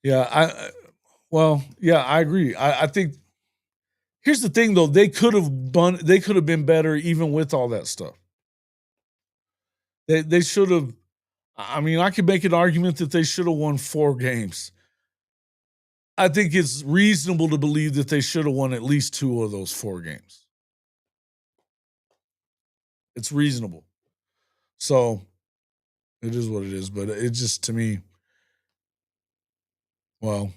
Yeah, I agree. I think here's the thing, though. They could have been better even with all that stuff. They should have. I could make an argument that they should have won 4 games. I think it's reasonable to believe that they should have won at least 2 of those 4 games. It's reasonable. So it is what it is. But it just, to me, well,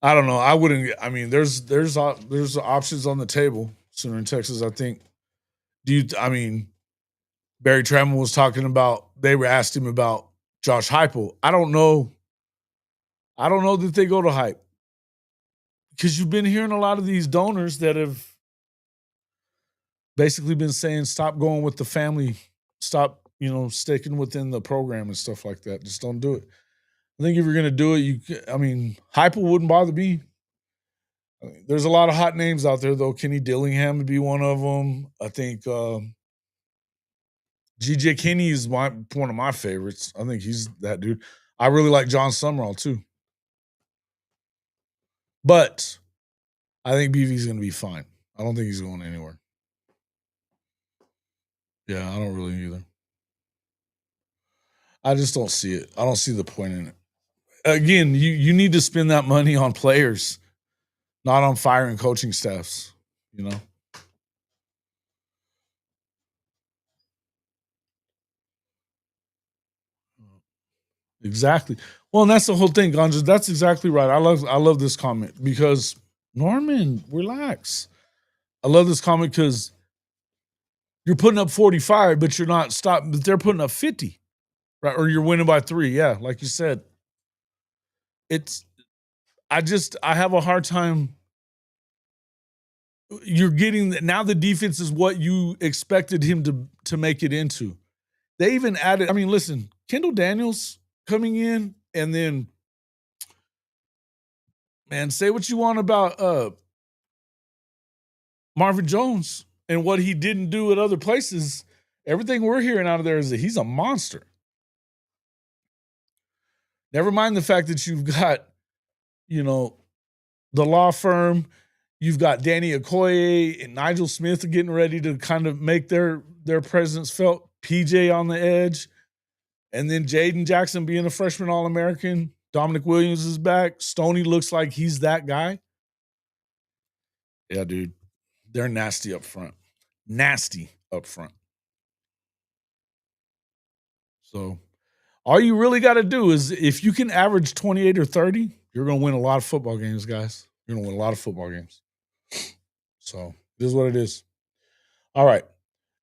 I don't know. I wouldn't. I mean, there's options on the table. Sooner in Texas, I think. Do you? I mean, Barry Trammell was talking about. They were asked him about Josh Heupel. I don't know. I don't know that they go to Hype because you've been hearing a lot of these donors that have basically been saying stop going with the family, stop sticking within the program and stuff like that. Just don't do it. I think if you're gonna do it, I mean, Heupel wouldn't bother me. I mean, there's a lot of hot names out there though. Kenny Dillingham would be one of them. I think GJ Kinney is one of my favorites. I think he's that dude. I really like John Summerall too. But I think BV's going to be fine. I don't think he's going anywhere. Yeah, I don't really either. I just don't see it. I don't see the point in it. Again, you need to spend that money on players, not on firing coaching staffs, Exactly. Well, and that's the whole thing, Gonja. That's exactly right. I love this comment because Norman, relax. I love this comment because you're putting up 45, but you're not stopping. But they're putting up 50, right? Or you're winning by 3. Yeah, like you said. I have a hard time. You're getting now the defense is what you expected him to make it into. They even added. I mean, listen, Kendall Daniels coming in, and then, man, say what you want about Marvin Jones and what he didn't do at other places. Everything we're hearing out of there is that he's a monster. Never mind the fact that you've got, the law firm, you've got Danny Okoye and Nigel Smith getting ready to kind of make their presence felt. PJ on the edge, and then Jaden Jackson being a freshman All-American. Dominic Williams is back. Stoney looks like he's that guy. Yeah, dude. They're nasty up front. Nasty up front. So all you really got to do is if you can average 28 or 30, you're going to win a lot of football games, guys. You're going to win a lot of football games. So it is what it is. All right,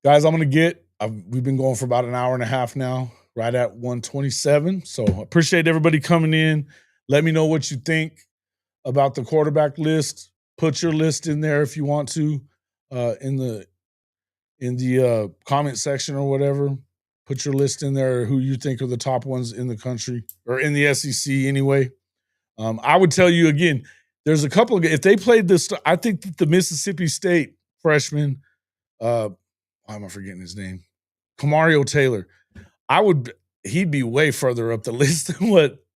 guys, we've been going for about an hour and a half now, right at 127. So I appreciate everybody coming in. Let me know what you think about the quarterback list. Put your list in there if you want to, in the comment section or whatever. Put your list in there, who you think are the top ones in the country or in the SEC anyway. I would tell you again, there's a couple of, if they played this, I think that the Mississippi State freshman, why am I forgetting his name? Kamario Taylor. He'd be way further up the list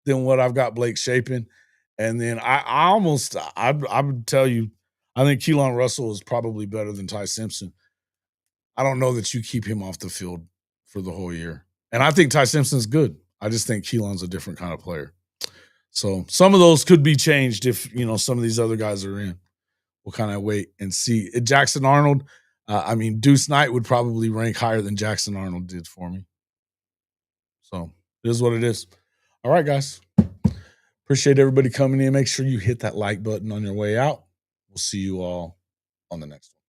than what I've got Blake Shapen. And then I would tell you, I think Keelan Russell is probably better than Ty Simpson. I don't know that you keep him off the field for the whole year. And I think Ty Simpson's good. I just think Keelan's a different kind of player. So some of those could be changed if, some of these other guys are in. We'll kind of wait and see. Jackson Arnold, Deuce Knight would probably rank higher than Jackson Arnold did for me. So it is what it is. All right, guys. Appreciate everybody coming in. Make sure you hit that like button on your way out. We'll see you all on the next one.